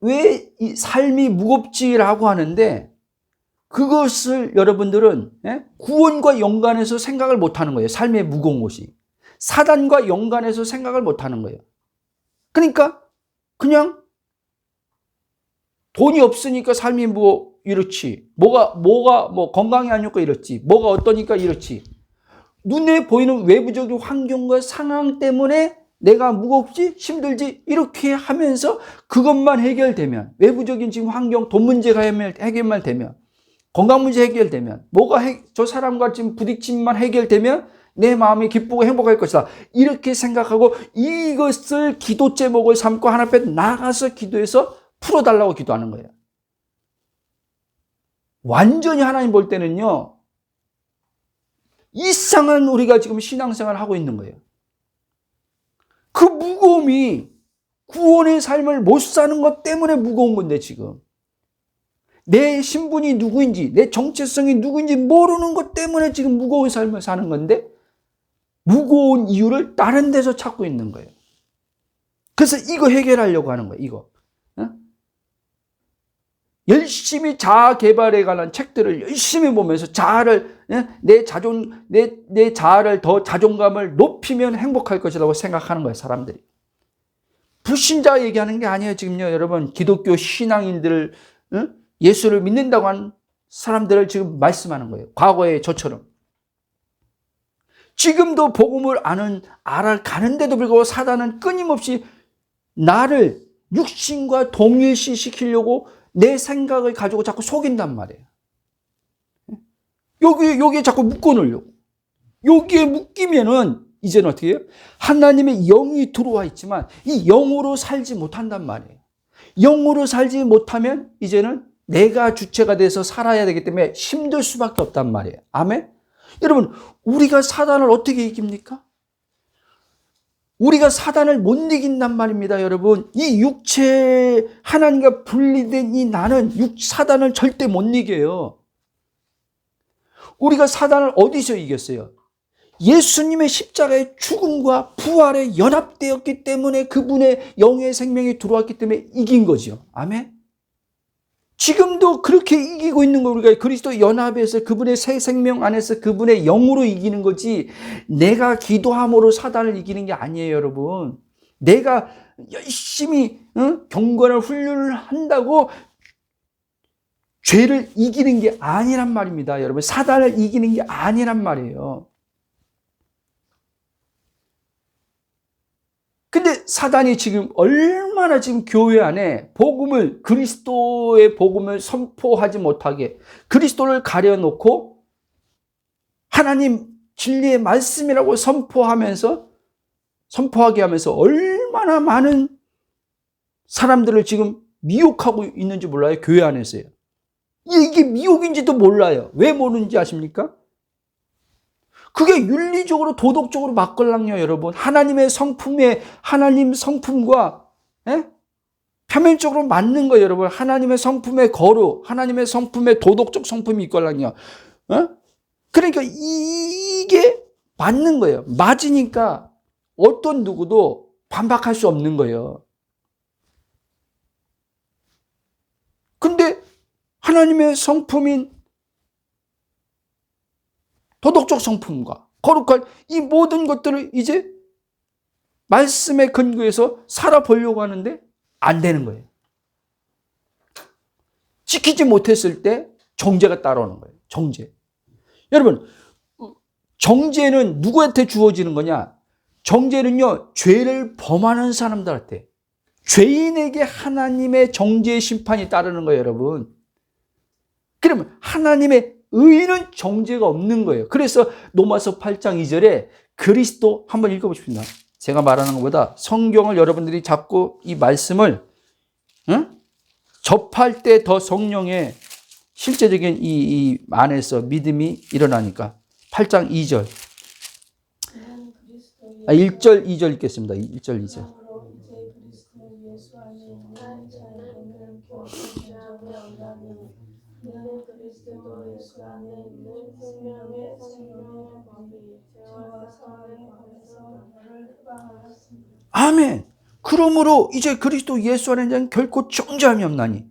왜 이 삶이 무겁지라고 하는데 그것을 여러분들은 구원과 연관해서 생각을 못하는 거예요. 삶의 무거운 것이. 사단과 연관해서 생각을 못하는 거예요. 그러니까 그냥 돈이 없으니까 삶이 이렇지. 뭐가 건강이 안 좋고 이렇지. 뭐가 어떠니까 이렇지. 눈에 보이는 외부적인 환경과 상황 때문에 내가 무겁지, 힘들지 이렇게 하면서 그것만 해결되면, 외부적인 지금 환경, 돈 문제가 해결만 되면, 건강 문제 해결되면, 저 사람과 지금 부딪힘만 해결되면 내 마음이 기쁘고 행복할 것이다. 이렇게 생각하고 이것을 기도 제목을 삼고 하나님 앞에 나가서 기도해서 풀어달라고 기도하는 거예요. 완전히 하나님 볼 때는요, 이상한 우리가 지금 신앙생활을 하고 있는 거예요. 그 무거움이 구원의 삶을 못 사는 것 때문에 무거운 건데 지금. 내 신분이 누구인지, 내 정체성이 누구인지 모르는 것 때문에 지금 무거운 삶을 사는 건데 무거운 이유를 다른 데서 찾고 있는 거예요. 그래서 이거 해결하려고 하는 거예요. 이거. 열심히 자아 개발에 관한 책들을 열심히 보면서 내 자아를 더 자존감을 높이면 행복할 것이라고 생각하는 거예요, 사람들이. 불신자 얘기하는 게 아니에요. 지금요, 여러분. 기독교 신앙인들, 예수를 믿는다고 하는 사람들을 지금 말씀하는 거예요. 과거에 저처럼. 지금도 복음을 알아가는데도 불구하고 사단은 끊임없이 나를 육신과 동일시시키려고 내 생각을 가지고 자꾸 속인단 말이에요. 여기에 자꾸 묶어 놓으려고. 여기에 묶이면은 이제는 어떻게 해요? 하나님의 영이 들어와 있지만 이 영으로 살지 못한단 말이에요. 영으로 살지 못하면 이제는 내가 주체가 돼서 살아야 되기 때문에 힘들 수밖에 없단 말이에요. 아멘? 여러분, 우리가 사단을 어떻게 이깁니까? 우리가 사단을 못 이긴단 말입니다, 여러분. 이 육체, 하나님과 분리된 이 나는 사단을 절대 못 이겨요. 우리가 사단을 어디서 이겼어요? 예수님의 십자가의 죽음과 부활에 연합되었기 때문에 그분의 영의 생명이 들어왔기 때문에 이긴 거죠. 아멘? 지금도 그렇게 이기고 있는 거 우리가 그리스도 연합에서 그분의 새 생명 안에서 그분의 영으로 이기는 거지 내가 기도함으로 사단을 이기는 게 아니에요, 여러분. 내가 열심히 경건을 훈련을 한다고 죄를 이기는 게 아니란 말입니다, 여러분. 사단을 이기는 게 아니란 말이에요. 근데 사단이 지금 얼마나 지금 교회 안에 복음을, 그리스도의 복음을 선포하지 못하게 그리스도를 가려놓고 하나님 진리의 말씀이라고 선포하게 하면서 얼마나 많은 사람들을 지금 미혹하고 있는지 몰라요, 교회 안에서요. 이게 미혹인지도 몰라요. 왜 모르는지 아십니까? 그게 윤리적으로 도덕적으로 맞걸랑요, 여러분. 하나님의 성품에 하나님 성품과 표면적으로 맞는 거예요, 여러분. 하나님의 성품의 거룩, 하나님의 성품의 도덕적 성품이 있걸랑요. 그러니까 이게 맞는 거예요. 맞으니까 어떤 누구도 반박할 수 없는 거예요. 근데 하나님의 성품인 도덕적 성품과 거룩한 이 모든 것들을 이제 말씀의 근거에서 살아보려고 하는데 안 되는 거예요. 지키지 못했을 때 정죄가 따라오는 거예요. 정죄. 여러분, 정죄는 누구한테 주어지는 거냐? 정죄는요, 죄를 범하는 사람들한테, 죄인에게 하나님의 정죄의 심판이 따르는 거예요, 여러분. 그러면 하나님의 의는 정죄가 없는 거예요. 그래서 로마서 8장 2절에 그리스도 한번 읽어보십시다. 제가 말하는 것보다 성경을 여러분들이 자꾸 이 말씀을 접할 때 더 성령의 실제적인 이 안에서 믿음이 일어나니까 8장 2절 1절 2절 읽겠습니다. 1절 2절
이는 그리스도 예수 안에 있는 생명의 법이 죄와 사망의 법에서 너를 해방하였습니다.
아멘. 그러므로 이제 그리스도 예수 안에 있는 결코 정죄함이 없나니.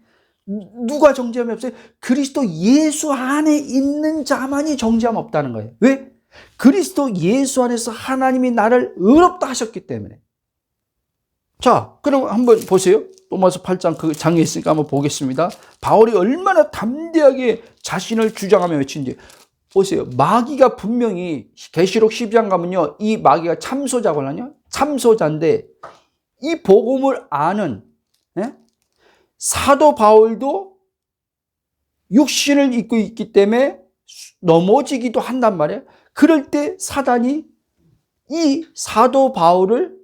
누가 정죄함이 없어요? 그리스도 예수 안에 있는 자만이 정죄함 없다는 거예요. 왜? 그리스도 예수 안에서 하나님이 나를 의롭다 하셨기 때문에. 자, 그럼 한번 보세요. 로마서 8장 그 장에 있으니까 한번 보겠습니다. 바울이 얼마나 담대하게 자신을 주장하며 외친지 보세요. 마귀가 분명히 계시록 12장 가면요, 이 마귀가 참소자거든요. 참소자인데 이 복음을 아는 사도 바울도 육신을 입고 있기 때문에 넘어지기도 한단 말이에요. 그럴 때 사단이 이 사도 바울을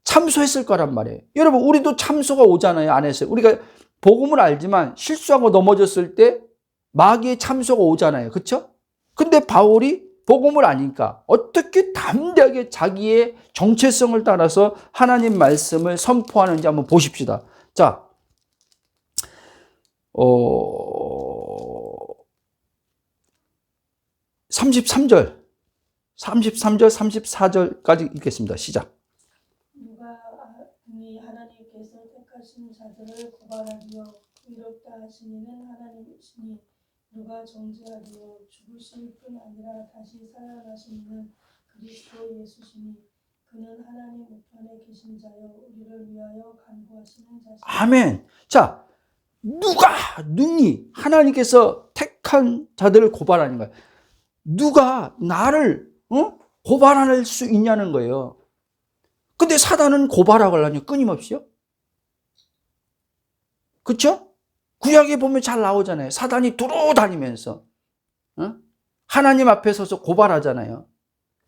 참소했을 거란 말이에요. 여러분, 우리도 참소가 오잖아요, 안에서. 우리가 복음을 알지만 실수하고 넘어졌을 때 마귀의 참소가 오잖아요. 그렇죠? 근데 바울이 복음을 아니까 어떻게 담대하게 자기의 정체성을 따라서 하나님 말씀을 선포하는지 한번 보십시다. 자, 33절, 34절까지 읽겠습니다. 시작.
누가 이 하나님께서 택하신 자들을 고발하리요 의롭다 하신 이는 하나님이시니 누가 정죄하리요 죽으실 뿐 아니라 다시 살아나신 이는 그리스도 예수시니 그는 하나님 우편에 계신 자요 우리를 위하여 간구하시는 자시니
아멘. 자, 누가 능히 하나님께서 택한 자들을 고발하는 거예요. 누가 나를 고발할 수 있냐는 거예요. 근데 사단은 고발하고 하려니 끊임없이요. 그렇죠? 구약에 보면 잘 나오잖아요. 사단이 두루 다니면서 하나님 앞에 서서 고발하잖아요.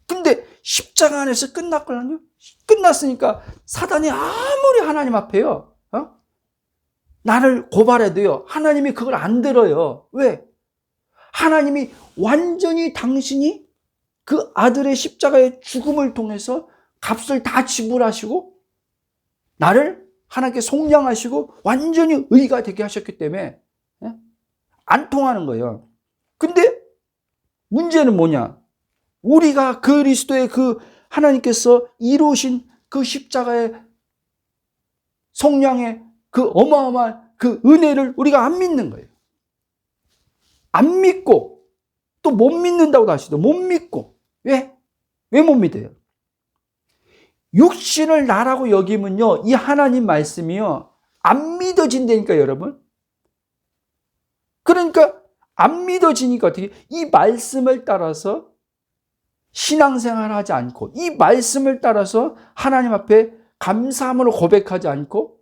근데 십자가 안에서 끝났거든요. 끝났으니까 사단이 아무리 하나님 앞에요, 나를 고발해도요, 하나님이 그걸 안 들어요. 왜? 하나님이 완전히 당신이 그 아들의 십자가의 죽음을 통해서 값을 다 지불하시고 나를 하나님께 속량하시고 완전히 의가 되게 하셨기 때문에 안 통하는 거예요. 근데 문제는 뭐냐? 우리가 그리스도의 그 하나님께서 이루신 그 십자가의 속량의 그 어마어마한 그 은혜를 우리가 안 믿는 거예요. 안 믿고 또 못 믿는다고도 하시죠. 못 믿고. 왜? 왜 못 믿어요? 육신을 나라고 여기면요, 이 하나님 말씀이요, 안 믿어진다니까, 여러분. 그러니까 안 믿어지니까 어떻게? 이 말씀을 따라서 신앙생활을 하지 않고, 이 말씀을 따라서 하나님 앞에 감사함으로 고백하지 않고,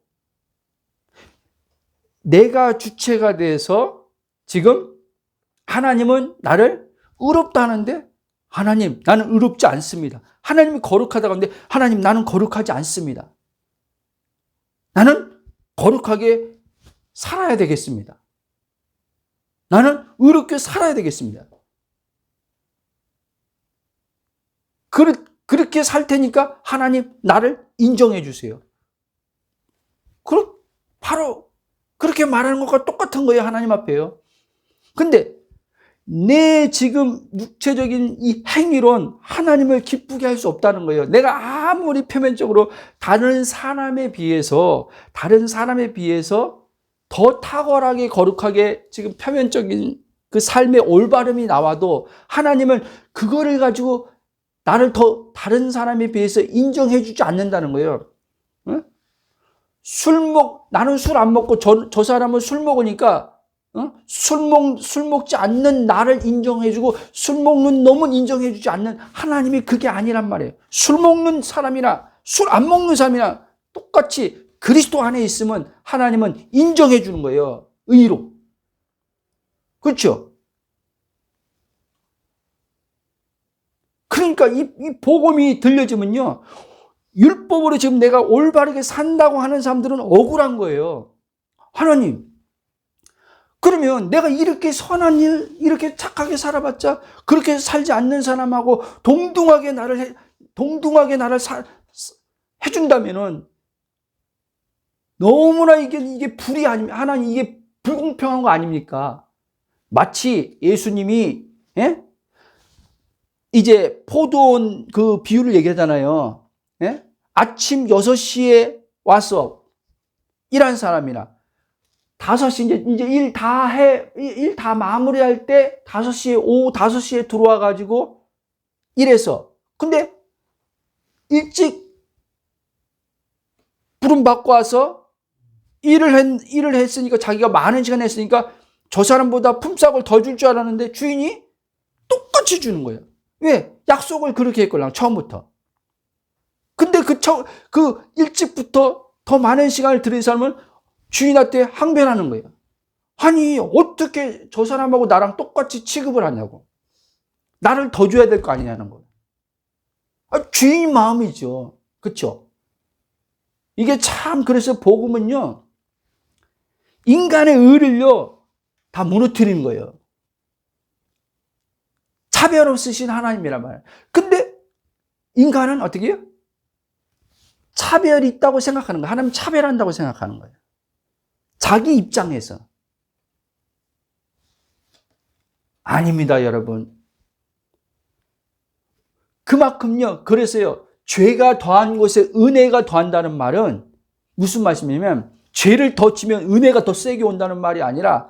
내가 주체가 돼서 지금 하나님은 나를 의롭다 하는데, 하나님, 나는 의롭지 않습니다. 하나님이 거룩하다고 하는데, 하나님, 나는 거룩하지 않습니다. 나는 거룩하게 살아야 되겠습니다. 나는 의롭게 살아야 되겠습니다. 그렇게 살 테니까 하나님 나를 인정해 주세요. 바로 그렇게 말하는 것과 똑같은 거예요. 하나님 앞에요. 근데 내 지금 육체적인 이 행위론 하나님을 기쁘게 할 수 없다는 거예요. 내가 아무리 표면적으로 다른 사람에 비해서 더 탁월하게 거룩하게 지금 표면적인 그 삶의 올바름이 나와도 하나님은 그거를 가지고 나를 더 다른 사람에 비해서 인정해 주지 않는다는 거예요. 응? 나는 술 안 먹고 저 사람은 술 먹으니까 술 먹지 않는 나를 인정해주고 술 먹는 놈은 인정해주지 않는 하나님이 그게 아니란 말이에요. 술 먹는 사람이나 술 안 먹는 사람이나 똑같이 그리스도 안에 있으면 하나님은 인정해주는 거예요. 의로. 그렇죠? 그러니까 이 복음이 들려지면요, 율법으로 지금 내가 올바르게 산다고 하는 사람들은 억울한 거예요. 하나님, 그러면 내가 이렇게 선한 일, 이렇게 착하게 살아봤자 그렇게 살지 않는 사람하고 동등하게 나를 해준다면은 너무나 이게 불이 아닙니까? 하나님, 이게 불공평한 거 아닙니까? 마치 예수님이 이제 포도원 그 비유를 얘기하잖아요. 아침 6시에 와서 일한 사람이나 5시 이제 일 다 마무리할 때 오후 5시에 들어와 가지고 일해서, 근데 일찍 부름 받고 와서 일을 했으니까, 자기가 많은 시간 했으니까 저 사람보다 품삯을 더 줄 줄 알았는데 주인이 똑같이 주는 거예요. 왜? 약속을 그렇게 했걸랑 처음부터. 근데 그 일찍부터 더 많은 시간을 들인 사람은 주인한테 항변하는 거예요. 아니, 어떻게 저 사람하고 나랑 똑같이 취급을 하냐고. 나를 더 줘야 될 거 아니냐는 거예요. 주인 마음이죠. 그렇죠? 이게 참, 그래서 복음은요, 인간의 의를요 다 무너뜨리는 거예요. 차별 없으신 하나님이란 말이에요. 근데 인간은 어떻게 해요? 차별이 있다고 생각하는 거예요. 하나님 차별한다고 생각하는 거예요. 자기 입장에서. 아닙니다, 여러분. 그만큼요, 그래서요, 죄가 더한 곳에 은혜가 더한다는 말은 무슨 말씀이냐면, 죄를 더 지면 은혜가 더 세게 온다는 말이 아니라,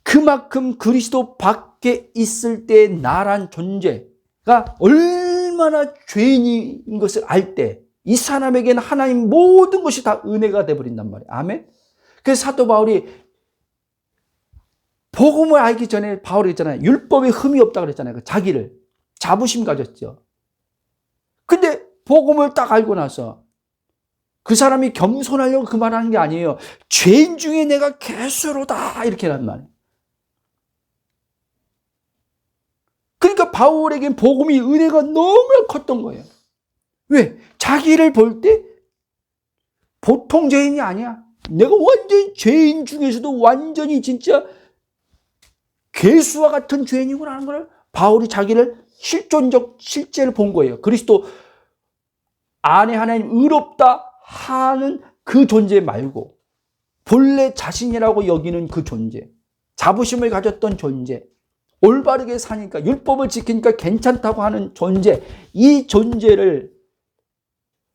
그만큼 그리스도 밖에 있을 때 나란 존재가 얼마나 얼마나 죄인인 것을 알 때 이 사람에게는 하나님 모든 것이 다 은혜가 돼버린단 말이에요. 아멘. 그래서 사도 바울이 복음을 알기 전에 바울이 있잖아요. 율법에 흠이 없다 그랬잖아요. 자기를 자부심 가졌죠. 근데 복음을 딱 알고 나서 그 사람이 겸손하려고 그 말하는 게 아니에요. 죄인 중에 내가 괴수로다 이렇게 하는 말이에요. 그러니까 바울에겐 복음이 은혜가 너무나 컸던 거예요. 왜? 자기를 볼 때 보통 죄인이 아니야. 내가 완전 죄인 중에서도 완전히 진짜 괴수와 같은 죄인이구나 하는 걸 바울이 자기를 실존적 실제를 본 거예요. 그리스도 안에 하나님 의롭다 하는 그 존재 말고 본래 자신이라고 여기는 그 존재, 자부심을 가졌던 존재, 올바르게 사니까 율법을 지키니까 괜찮다고 하는 존재, 이 존재를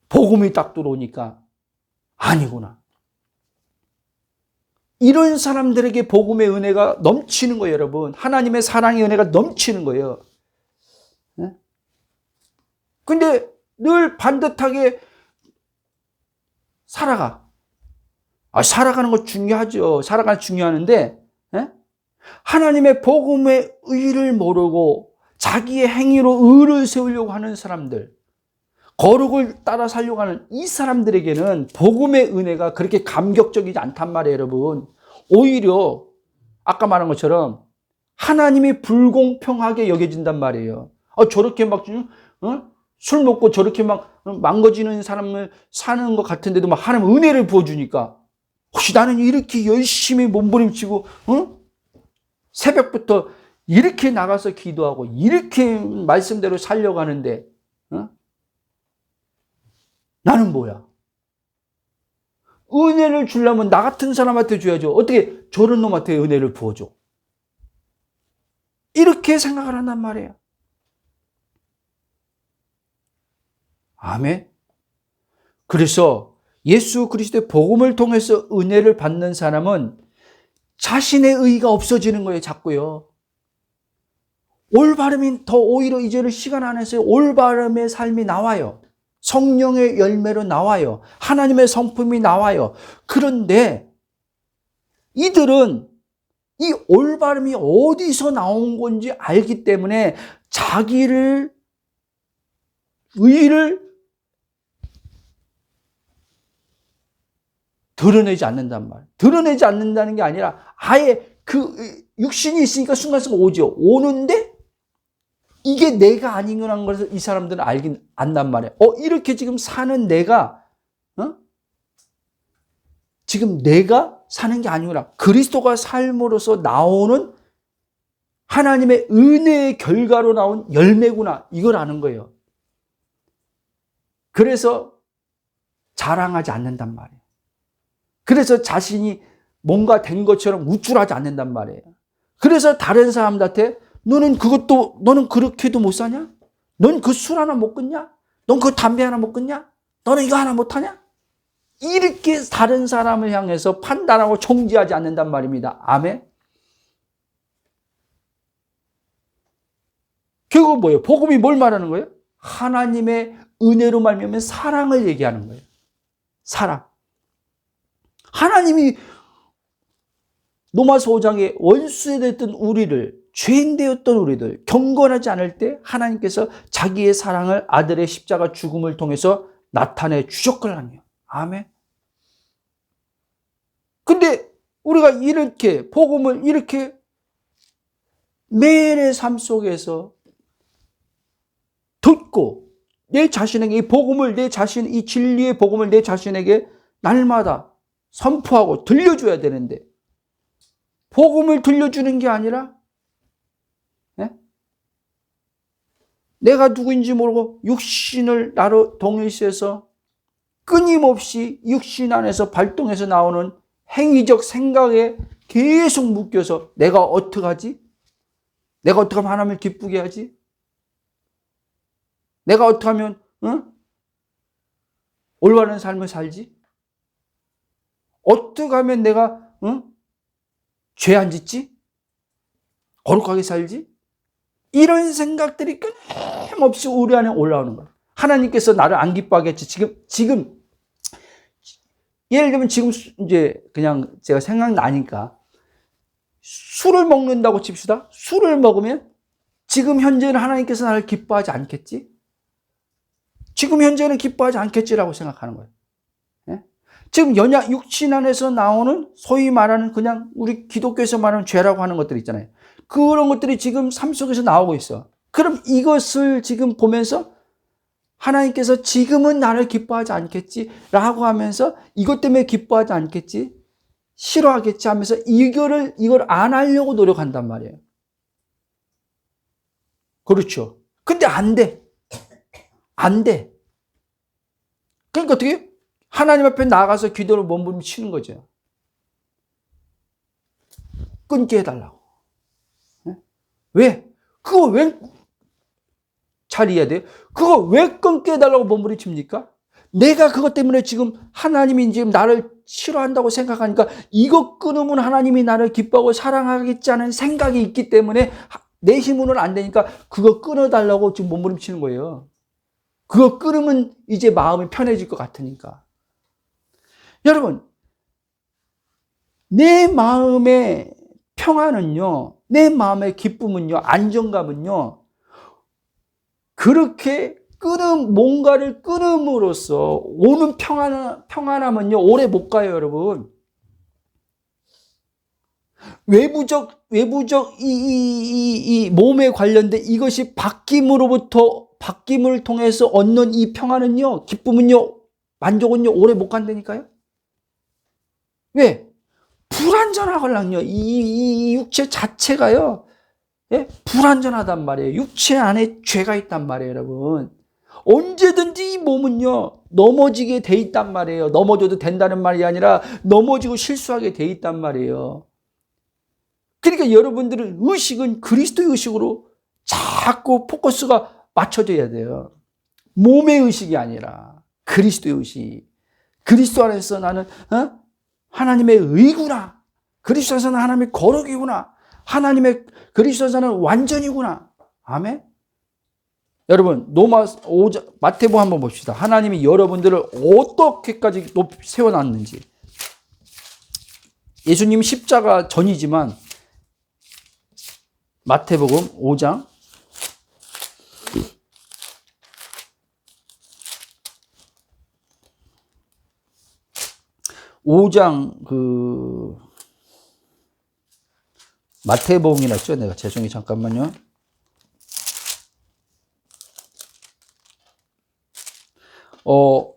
복음이 딱 들어오니까 아니구나. 이런 사람들에게 복음의 은혜가 넘치는 거예요, 여러분. 하나님의 사랑의 은혜가 넘치는 거예요. 근데 늘 반듯하게 살아가. 살아가는 거 중요하죠. 살아가는 거 중요하는데, 하나님의 복음의 의를 모르고 자기의 행위로 의를 세우려고 하는 사람들, 거룩을 따라 살려고 하는 이 사람들에게는 복음의 은혜가 그렇게 감격적이지 않단 말이에요, 여러분. 오히려 아까 말한 것처럼 하나님이 불공평하게 여겨진단 말이에요. 저렇게 막 술 먹고 저렇게 막 망가지는 사람을 사는 것 같은데도 막 하나님 은혜를 부어주니까 혹시 나는 이렇게 열심히 몸부림치고 새벽부터 이렇게 나가서 기도하고 이렇게 말씀대로 살려고 하는데 나는 뭐야? 은혜를 주려면 나 같은 사람한테 줘야죠. 어떻게 저런 놈한테 은혜를 부어줘? 이렇게 생각을 한단 말이에요. 아멘. 그래서 예수 그리스도의 복음을 통해서 은혜를 받는 사람은 자신의 의의가 없어지는 거예요, 자꾸요. 올바름이 더 오히려 이제는 시간 안에서 올바름의 삶이 나와요. 성령의 열매로 나와요. 하나님의 성품이 나와요. 그런데 이들은 이 올바름이 어디서 나온 건지 알기 때문에 자기를 의의를 드러내지 않는단 말이에요. 드러내지 않는다는 게 아니라 아예 그 육신이 있으니까 순간순간 오죠. 오는데 이게 내가 아니라는 것을 이 사람들은 알긴 안단 말이에요. 이렇게 지금 사는 내가 지금 내가 사는 게 아니구나. 그리스도가 삶으로서 나오는 하나님의 은혜의 결과로 나온 열매구나. 이걸 아는 거예요. 그래서 자랑하지 않는단 말이에요. 그래서 자신이 뭔가 된 것처럼 우쭐하지 않는단 말이에요. 그래서 다른 사람들한테 너는 그렇게도 못 사냐? 넌 그 술 하나 못 끊냐? 넌 그 담배 하나 못 끊냐? 너는 이거 하나 못 하냐? 이렇게 다른 사람을 향해서 판단하고 총지하지 않는단 말입니다. 아멘. 결국 뭐예요? 복음이 뭘 말하는 거예요? 하나님의 은혜로 말미암은 사랑을 얘기하는 거예요. 사랑. 하나님이 로마서 5장에 원수되었던 우리를, 죄인 되었던 우리들, 경건하지 않을 때 하나님께서 자기의 사랑을 아들의 십자가 죽음을 통해서 나타내 주셨거든요. 아멘. 근데 우리가 이렇게 복음을 이렇게 매일의 삶 속에서 듣고 내 자신에게 이 복음을 이 진리의 복음을 내 자신에게 날마다 선포하고 들려줘야 되는데 복음을 들려주는 게 아니라 내가 누구인지 모르고 육신을 나로 동일시해서 끊임없이 육신 안에서 발동해서 나오는 행위적 생각에 계속 묶여서 내가 어떻게 하지? 내가 어떻게 하면 하나님을 기쁘게 하지? 내가 어떻게 하면 올바른 삶을 살지? 어떻게 하면 내가 죄 안 짓지? 거룩하게 살지? 이런 생각들이 끊임없이 우리 안에 올라오는 거예요. 하나님께서 나를 안 기뻐하겠지. 지금 예를 들면 지금 이제 그냥 제가 생각나니까 술을 먹는다고 칩시다. 술을 먹으면 지금 현재는 하나님께서 나를 기뻐하지 않겠지? 지금 현재는 기뻐하지 않겠지라고 생각하는 거예요. 예? 지금 연약 육신 안에서 나오는 소위 말하는 그냥 우리 기독교에서 말하는 죄라고 하는 것들 있잖아요. 그런 것들이 지금 삶 속에서 나오고 있어. 그럼 이것을 지금 보면서 하나님께서 지금은 나를 기뻐하지 않겠지? 라고 하면서 이것 때문에 기뻐하지 않겠지? 싫어하겠지? 하면서 이걸 안 하려고 노력한단 말이에요. 그렇죠. 근데 안 돼. 안 돼. 그러니까 어떻게? 하나님 앞에 나가서 기도를 몸부림치는 거죠. 끊게 해달라고. 왜? 그거 왜? 잘 이해해야 돼요. 그거 왜 끊게 해달라고 몸부림칩니까? 내가 그것 때문에 지금 하나님이 지금 나를 싫어한다고 생각하니까 이것 끊으면 하나님이 나를 기뻐하고 사랑하겠지 않은 생각이 있기 때문에 내 힘으로는 안 되니까 그거 끊어달라고 지금 몸부림치는 거예요. 그거 끊으면 이제 마음이 편해질 것 같으니까. 여러분, 내 마음의 평안은요, 내 마음의 기쁨은요, 안정감은요, 그렇게 뭔가를 끊음으로써 오는 평안함은요, 오래 못 가요, 여러분. 외부적 이 몸에 관련된 이것이 바뀜을 통해서 얻는 이 평안은요, 기쁨은요, 만족은요, 오래 못 간다니까요. 왜? 불완전하걸랑요. 이 육체 자체가요, 예? 불완전하단 말이에요. 육체 안에 죄가 있단 말이에요, 여러분. 언제든지 이 몸은요, 넘어지게 돼 있단 말이에요. 넘어져도 된다는 말이 아니라 넘어지고 실수하게 돼 있단 말이에요. 그러니까 여러분들은 의식은 그리스도의 의식으로 자꾸 포커스가 맞춰져야 돼요. 몸의 의식이 아니라 그리스도의 의식. 그리스도 안에서 나는 하나님의 의구나. 그리스도 안에서 나는 하나님의 거룩이구나. 그리스도 안에서 나는 완전이구나. 아멘. 여러분, 마태복음 한번 봅시다. 하나님이 여러분들을 어떻게까지 세워놨는지. 예수님 십자가 전이지만 마태복음 5장 5장 마태복음이랬죠? 내가 죄송해요. 잠깐만요. 어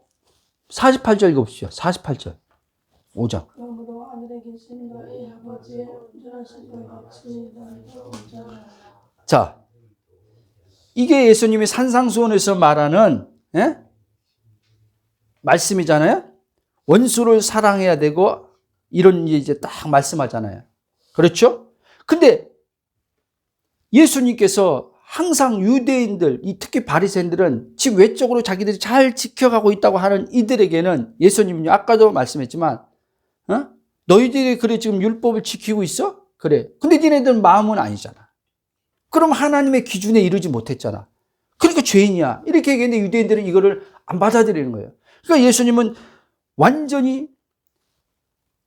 48절 읽어보시죠. 48절. 5장.
그러므로 하늘에 계신 너희 아버지의 온전하신 것 같이 너희도 온전하라.
자, 이게 예수님이 산상수훈에서 말하는 말씀이잖아요. 원수를 사랑해야 되고 이런 이제 딱 말씀하잖아요. 그렇죠? 근데 예수님께서 항상 유대인들, 특히 바리새인들은 집 외적으로 자기들이 잘 지켜가고 있다고 하는 이들에게는 예수님은요, 아까도 말씀했지만, 너희들이 그래 지금 율법을 지키고 있어? 그래. 근데 니네들 마음은 아니잖아. 그럼 하나님의 기준에 이르지 못했잖아. 그러니까 죄인이야. 이렇게 얘기했는데 유대인들은 이거를 안 받아들이는 거예요. 그러니까 예수님은 완전히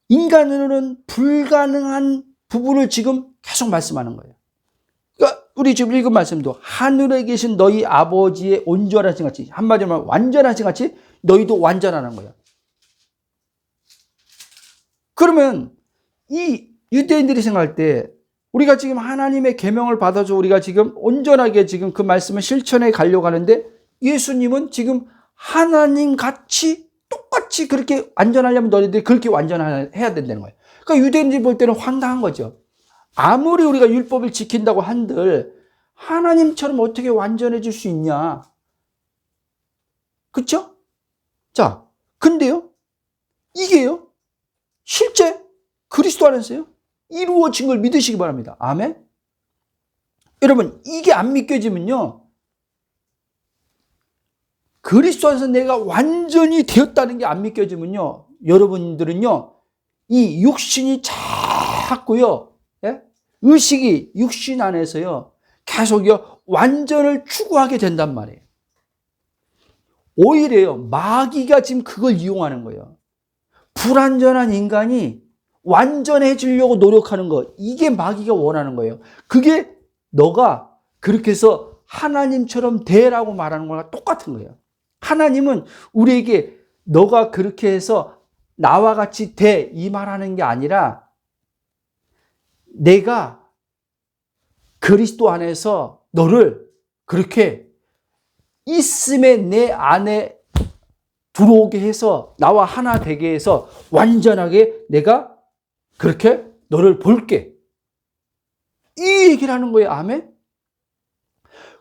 인간으로는 불가능한 부분을 지금 계속 말씀하는 거예요. 그러니까 우리 지금 읽은 말씀도 하늘에 계신 너희 아버지의 온전하신 같이, 한마디로 말하면 완전하신 같이 너희도 완전하는 거예요. 그러면 이 유대인들이 생각할 때 우리가 지금 하나님의 계명을 받아서 우리가 지금 온전하게 지금 그 말씀을 실천해 가려고 하는데 예수님은 지금 하나님 같이 똑같이 그렇게 완전하려면 너희들이 그렇게 완전해야 된다는 거예요. 그러니까 유대인들이 볼 때는 황당한 거죠. 아무리 우리가 율법을 지킨다고 한들 하나님처럼 어떻게 완전해질 수 있냐. 그렇죠? 자, 근데요, 이게요, 실제 그리스도 안에서요, 이루어진 걸 믿으시기 바랍니다. 아멘? 여러분, 이게 안 믿겨지면요, 그리스도 안에서 내가 완전히 되었다는 게 안 믿겨지면요, 여러분들은요, 이 육신이 자꾸요, 의식이 육신 안에서요, 계속요 완전을 추구하게 된단 말이에요. 오히려요 마귀가 지금 그걸 이용하는 거예요. 불완전한 인간이 완전해지려고 노력하는 거, 이게 마귀가 원하는 거예요. 그게 너가 그렇게 해서 하나님처럼 되라고 말하는 거랑 똑같은 거예요. 하나님은 우리에게 너가 그렇게 해서 나와 같이 돼, 이 말하는 게 아니라 내가 그리스도 안에서 너를 그렇게 있음에 내 안에 들어오게 해서 나와 하나 되게 해서 완전하게 내가 그렇게 너를 볼게. 이 얘기를 하는 거예요. 아멘?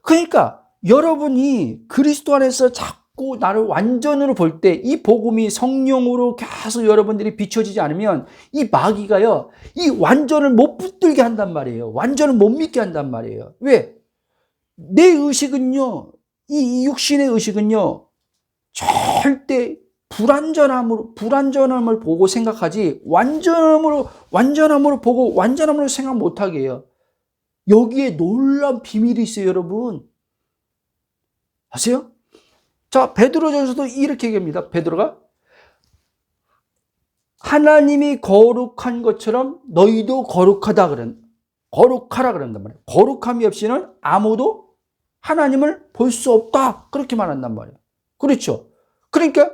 그러니까 여러분이 그리스도 안에서 자꾸 나를 완전으로 볼 때 이 복음이 성령으로 계속 여러분들이 비춰지지 않으면 이 마귀가요, 이 완전을 못 붙들게 한단 말이에요. 완전을 못 믿게 한단 말이에요. 왜? 내 의식은요, 이 육신의 의식은요, 절대 불완전함을 보고 생각하지, 완전함으로 보고 완전함으로 생각 못하게 해요. 여기에 놀라운 비밀이 있어요, 여러분. 아세요? 자, 베드로전서도 이렇게 얘기합니다. 베드로가 하나님이 거룩한 것처럼 너희도 거룩하라 그런단 말이에요. 거룩함이 없이는 아무도 하나님을 볼 수 없다. 그렇게 말한단 말이에요. 그렇죠? 그러니까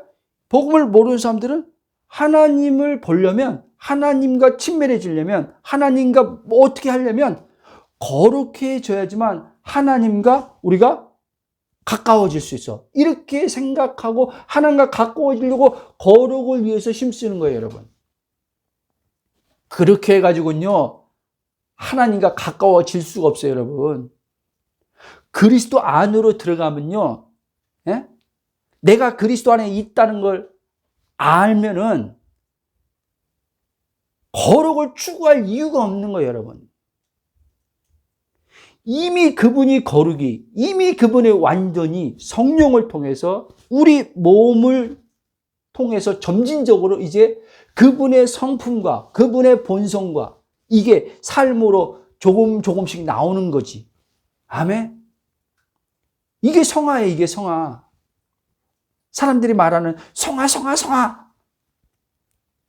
복음을 모르는 사람들은 하나님을 보려면, 하나님과 친밀해지려면, 하나님과 뭐 어떻게 하려면 거룩해져야지만 하나님과 우리가 가까워질 수 있어. 이렇게 생각하고 하나님과 가까워지려고 거룩을 위해서 힘쓰는 거예요, 여러분. 그렇게 해가지고는요, 하나님과 가까워질 수가 없어요, 여러분. 그리스도 안으로 들어가면요, 예? 내가 그리스도 안에 있다는 걸 알면은 거룩을 추구할 이유가 없는 거예요, 여러분. 이미 그분이 거룩이, 이미 그분의 완전히 성령을 통해서 우리 몸을 통해서 점진적으로 이제 그분의 성품과 그분의 본성과 이게 삶으로 조금씩 나오는 거지. 아멘? 이게 성화예요, 이게 성화. 사람들이 말하는 성화.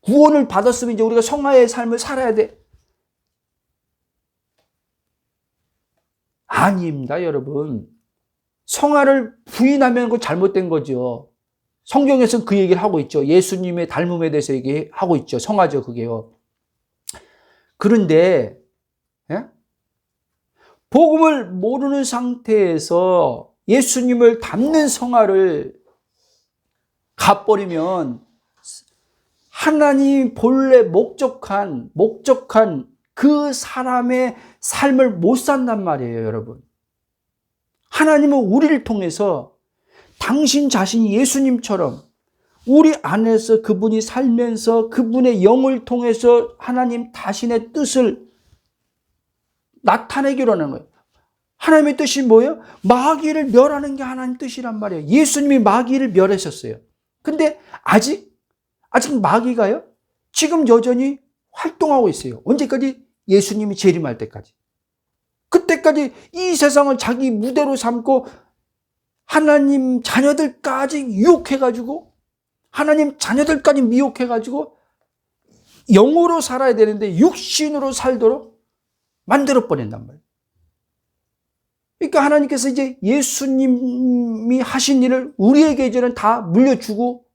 구원을 받았으면 이제 우리가 성화의 삶을 살아야 돼. 아닙니다, 여러분. 성화를 부인하면 그거 잘못된 거죠. 성경에서는 그 얘기를 하고 있죠. 예수님의 닮음에 대해서 얘기하고 있죠. 성화죠, 그게요. 그런데 예? 복음을 모르는 상태에서 예수님을 닮는 성화를 갚버리면 하나님 본래 목적한 그 사람의 삶을 못 산단 말이에요, 여러분. 하나님은 우리를 통해서 당신 자신이 예수님처럼 우리 안에서 그분이 살면서 그분의 영을 통해서 하나님 자신의 뜻을 나타내기로 하는 거예요. 하나님의 뜻이 뭐예요? 마귀를 멸하는 게 하나님 뜻이란 말이에요. 예수님이 마귀를 멸하셨어요. 근데 아직 마귀가요, 지금 여전히 활동하고 있어요. 언제까지? 예수님이 재림할 때까지. 그때까지 이 세상을 자기 무대로 삼고 하나님 자녀들까지 유혹해가지고, 하나님 자녀들까지 미혹해가지고 영으로 살아야 되는데 육신으로 살도록 만들어버린단 말이에요. 그러니까 하나님께서 이제 예수님이 하신 일을 우리에게 이제는 다 물려주고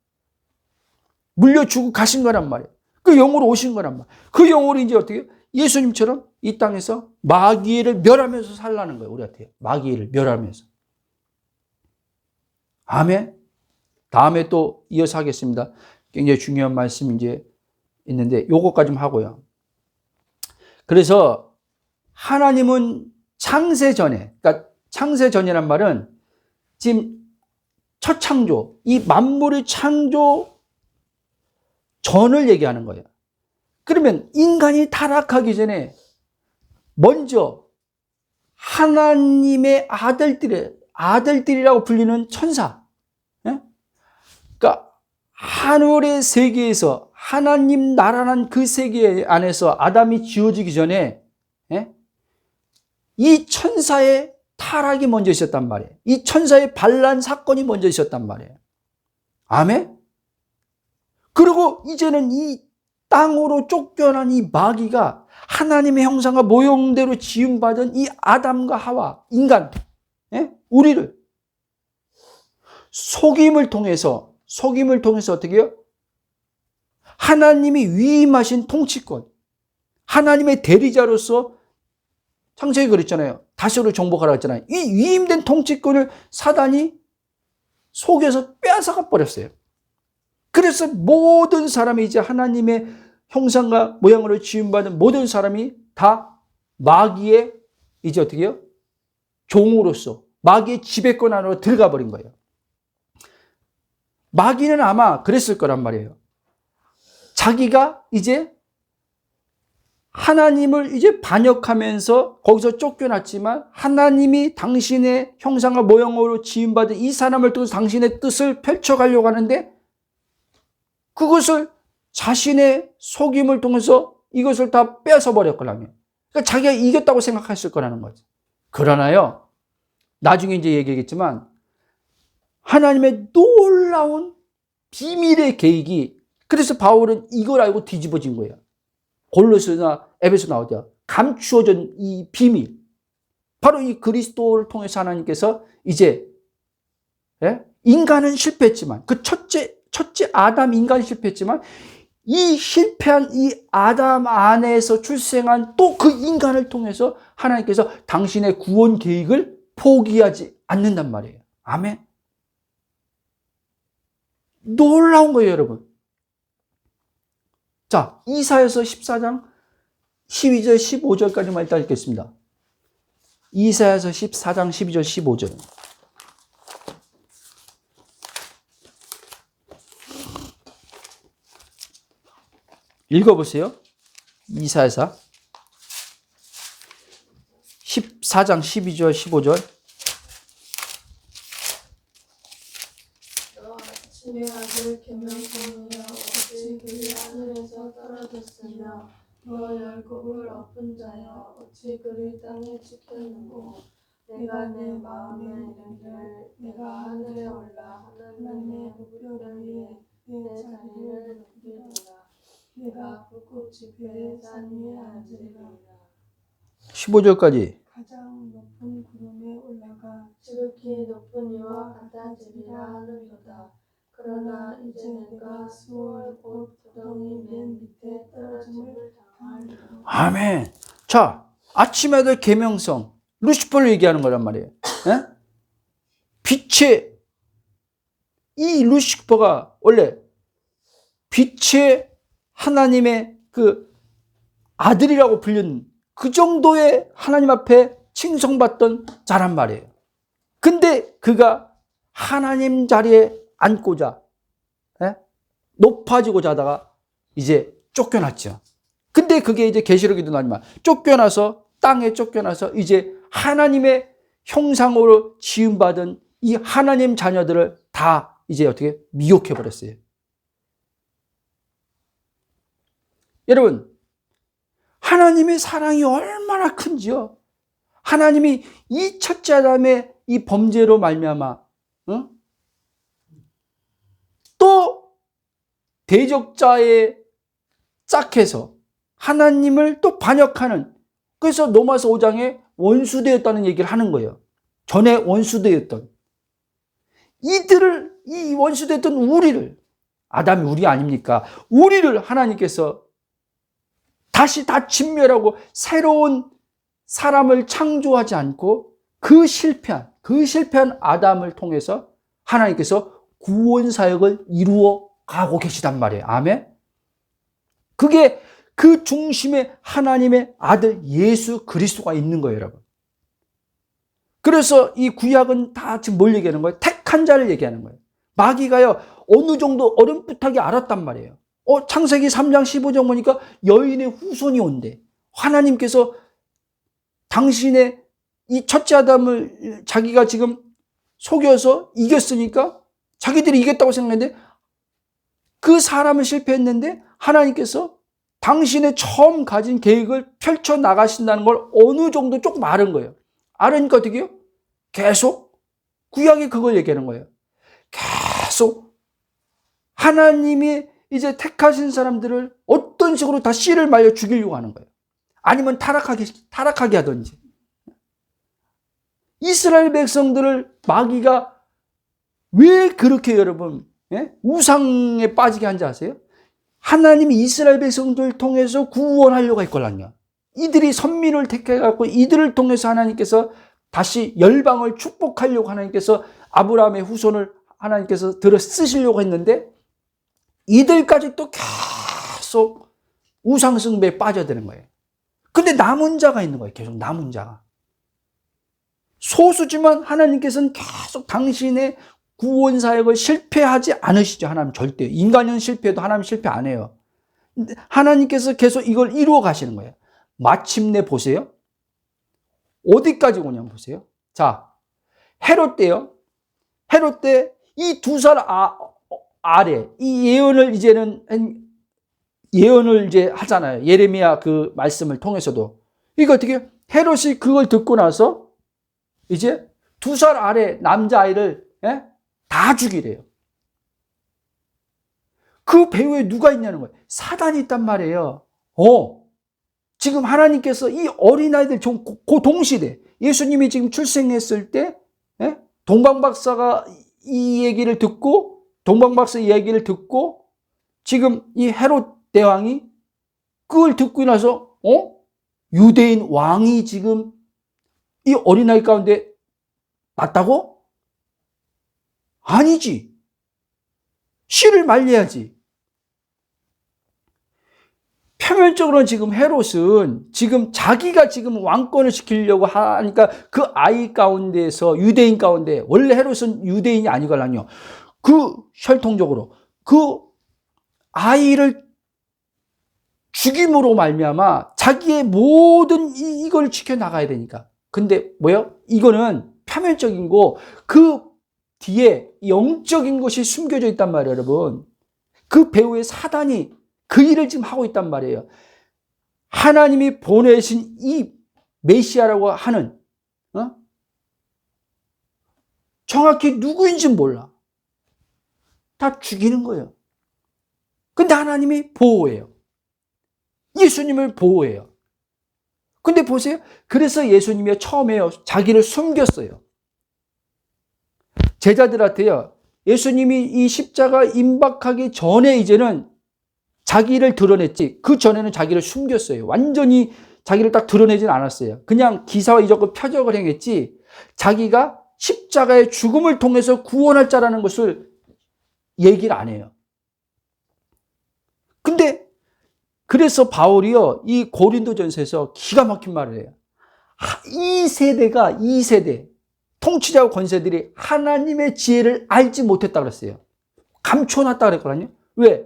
가신 거란 말이에요. 그 영으로 오신 거란 말이에요. 그 영으로 이제 어떻게 해요? 예수님처럼 이 땅에서 마귀를 멸하면서 살라는 거예요, 우리한테. 마귀를 멸하면서. 아멘. 다음에 또 이어서 하겠습니다. 굉장히 중요한 말씀이 이제 있는데 요거까지 좀 하고요. 그래서 하나님은 창세 전에, 그러니까 창세 전이란 말은 지금 첫 창조, 이 만물의 창조 전을 얘기하는 거예요. 그러면 인간이 타락하기 전에 먼저 하나님의 아들들이라고 불리는 천사, 그러니까 하늘의 세계에서 하나님 나라는 그 세계 안에서 아담이 지어지기 전에 이 천사의 타락이 먼저 있었단 말이에요. 이 천사의 반란 사건이 먼저 있었단 말이에요. 아멘? 그리고 이제는 이 땅으로 쫓겨난 이 마귀가 하나님의 형상과 모형대로 지음받은 이 아담과 하와, 인간, 우리를 속임을 통해서 어떻게 해요? 하나님이 위임하신 통치권, 하나님의 대리자로서 창세기 그랬잖아요. 다시로 정복하라고 했잖아요. 이 위임된 통치권을 사단이 속여서 빼앗아가 버렸어요. 그래서 모든 사람이 이제 하나님의 형상과 모양으로 지음받은 모든 사람이 다 마귀의 이제 어떻게 해요? 종으로서 마귀의 지배권 안으로 들어가 버린 거예요. 마귀는 아마 그랬을 거란 말이에요. 자기가 이제 하나님을 이제 반역하면서 거기서 쫓겨났지만 하나님이 당신의 형상과 모형으로 지음받은 이 사람을 통해서 당신의 뜻을 펼쳐가려고 하는데 그것을 자신의 속임을 통해서 이것을 다 뺏어 버렸거든요. 그러니까 자기가 이겼다고 생각했을 거라는 거죠. 그러나요, 나중에 이제 얘기하겠지만 하나님의 놀라운 비밀의 계획이, 그래서 바울은 이걸 알고 뒤집어진 거예요. 골로새나 에베소 나오죠. 감추어진 이 비밀. 바로 이 그리스도를 통해서 하나님께서 이제 인간은 실패했지만, 그 첫째 아담 인간이 실패했지만 이 실패한 이 아담 안에서 출생한 또 그 인간을 통해서 하나님께서 당신의 구원 계획을 포기하지 않는단 말이에요. 아멘. 놀라운 거예요, 여러분. 자, 이사야서 14장 12절 15절까지만 일단 읽겠습니다. 이사야서 14장 12절 15절. 읽어보세요. 이사야서 14장 12절 15절.
너 아침의 아들 계명성이여 어찌 그리 하늘에서 떨어졌으며 너 열국을 엎은 자여 어찌 그리 땅에 찍혔느고 내가 내 마음에 이르기를 내가 하늘에 올라 하나님의 목표를 위해 내 자리를 높이리라 내가 불꽃 지표의 산 위에 앉으리라
15절까지.
가장 높은 구름에 올라가 지극히 높은 이와 같아지리라 하는도다. 그러나 이제 내가 수월 곧 구덩이 맨 밑에 떨어짐을 당하리라.
아멘. 자, 아침에 들 계명성, 루시퍼를 얘기하는 거란 말이에요. 빛의, 이 루시퍼가 원래 빛의 하나님의 그 아들이라고 불리는 그 정도의 하나님 앞에 칭송받던 자란 말이에요. 근데 그가 하나님 자리에 앉고자, 높아지고자 하다가 이제 쫓겨났죠. 근데 그게 이제 계시록에도 나지만 쫓겨나서, 땅에 쫓겨나서 이제 하나님의 형상으로 지음받은 이 하나님 자녀들을 다 이제 어떻게 미혹해버렸어요. 여러분, 하나님의 사랑이 얼마나 큰지요. 하나님이 이 첫째 아담의 이 범죄로 말미암아 또 대적자의 짝해서 하나님을 또 반역하는, 그래서 로마서 5장에 원수되었다는 얘기를 하는 거예요. 전에 원수되었던 이들을, 이 원수되었던 우리를, 아담이 우리 아닙니까? 우리를 하나님께서 다시 다 진멸하고 새로운 사람을 창조하지 않고 그 실패한 아담을 통해서 하나님께서 구원 사역을 이루어 가고 계시단 말이에요. 아멘. 그게 그 중심에 하나님의 아들 예수 그리스도가 있는 거예요, 여러분. 그래서 이 구약은 다 지금 뭘 얘기하는 거예요? 택한 자를 얘기하는 거예요. 마귀가요, 어느 정도 어렴풋하게 알았단 말이에요. 창세기 3장 15절 보니까 여인의 후손이 온대. 하나님께서 당신의 이 첫째 아담을 자기가 지금 속여서 이겼으니까 자기들이 이겼다고 생각했는데 그 사람은 실패했는데 하나님께서 당신의 처음 가진 계획을 펼쳐나가신다는 걸 어느 정도 조금 아는 거예요. 알으니까 어떻게 해요? 계속 구약이 그걸 얘기하는 거예요. 계속 하나님이 이제 택하신 사람들을 어떤 식으로 다 씨를 말려 죽이려고 하는 거예요. 아니면 타락하게 하든지. 이스라엘 백성들을 마귀가 왜 그렇게 여러분 우상에 빠지게 한지 아세요? 하나님이 이스라엘 백성들을 통해서 구원하려고 했걸랑요. 이들이 선민을 택해갖고 이들을 통해서 하나님께서 다시 열방을 축복하려고 하나님께서 아브라함의 후손을 하나님께서 들어 쓰시려고 했는데 이들까지 또 계속 우상숭배에 빠져드는 거예요. 근데 남은 자가 있는 거예요. 계속 남은 자가. 소수지만 하나님께서는 계속 당신의 구원 사역을 실패하지 않으시죠. 하나님 절대. 인간은 실패해도 하나님 실패 안 해요. 하나님께서 계속 이걸 이루어 가시는 거예요. 마침내 보세요. 어디까지 오냐면 보세요. 자, 헤롯 때요. 헤롯 때 이 2살 아래 이 예언을 이제 하잖아요. 예레미야 그 말씀을 통해서도. 이거 어떻게 해요? 헤롯이 그걸 듣고 나서 이제 2살 아래 남자아이를 다 죽이래요. 그 배후에 누가 있냐는 거예요. 사단이 있단 말이에요. 지금 하나님께서 이 어린아이들 그 동시대 예수님이 지금 출생했을 때 동방박사가 이 얘기를 듣고 동방박사 이야기를 듣고 지금 이 헤롯 대왕이 그걸 듣고 나서 유대인 왕이 지금 이 어린아이 가운데 맞다고? 아니지. 씨를 말려야지. 표면적으로는 지금 헤롯은 지금 자기가 지금 왕권을 지키려고 하니까 그 아이 가운데서 유대인 가운데 원래 헤롯은 유대인이 아니걸랑요. 그 혈통적으로 그 아이를 죽임으로 말미암아 자기의 모든 이걸 지켜나가야 되니까. 근데 뭐요? 이거는 표면적인 거 그 뒤에 영적인 것이 숨겨져 있단 말이에요, 여러분. 그 배후에 사단이 그 일을 지금 하고 있단 말이에요. 하나님이 보내신 이 메시아라고 하는 정확히 누구인지 몰라. 다 죽이는 거예요. 근데 하나님이 보호해요. 예수님을 보호해요. 근데 보세요. 그래서 예수님이 처음에요. 자기를 숨겼어요. 제자들한테요. 예수님이 이 십자가 임박하기 전에 이제는 자기를 드러냈지. 그 전에는 자기를 숨겼어요. 완전히 자기를 딱 드러내진 않았어요. 그냥 기사와 이적과 표적을 행했지. 자기가 십자가의 죽음을 통해서 구원할 자라는 것을 얘기를 안 해요. 근데 그래서 바울이요. 이 고린도전서에서 기가 막힌 말을 해요. 이 세대 통치자와 권세들이 하나님의 지혜를 알지 못했다 그랬어요. 감춰놨다 그랬거든요. 왜?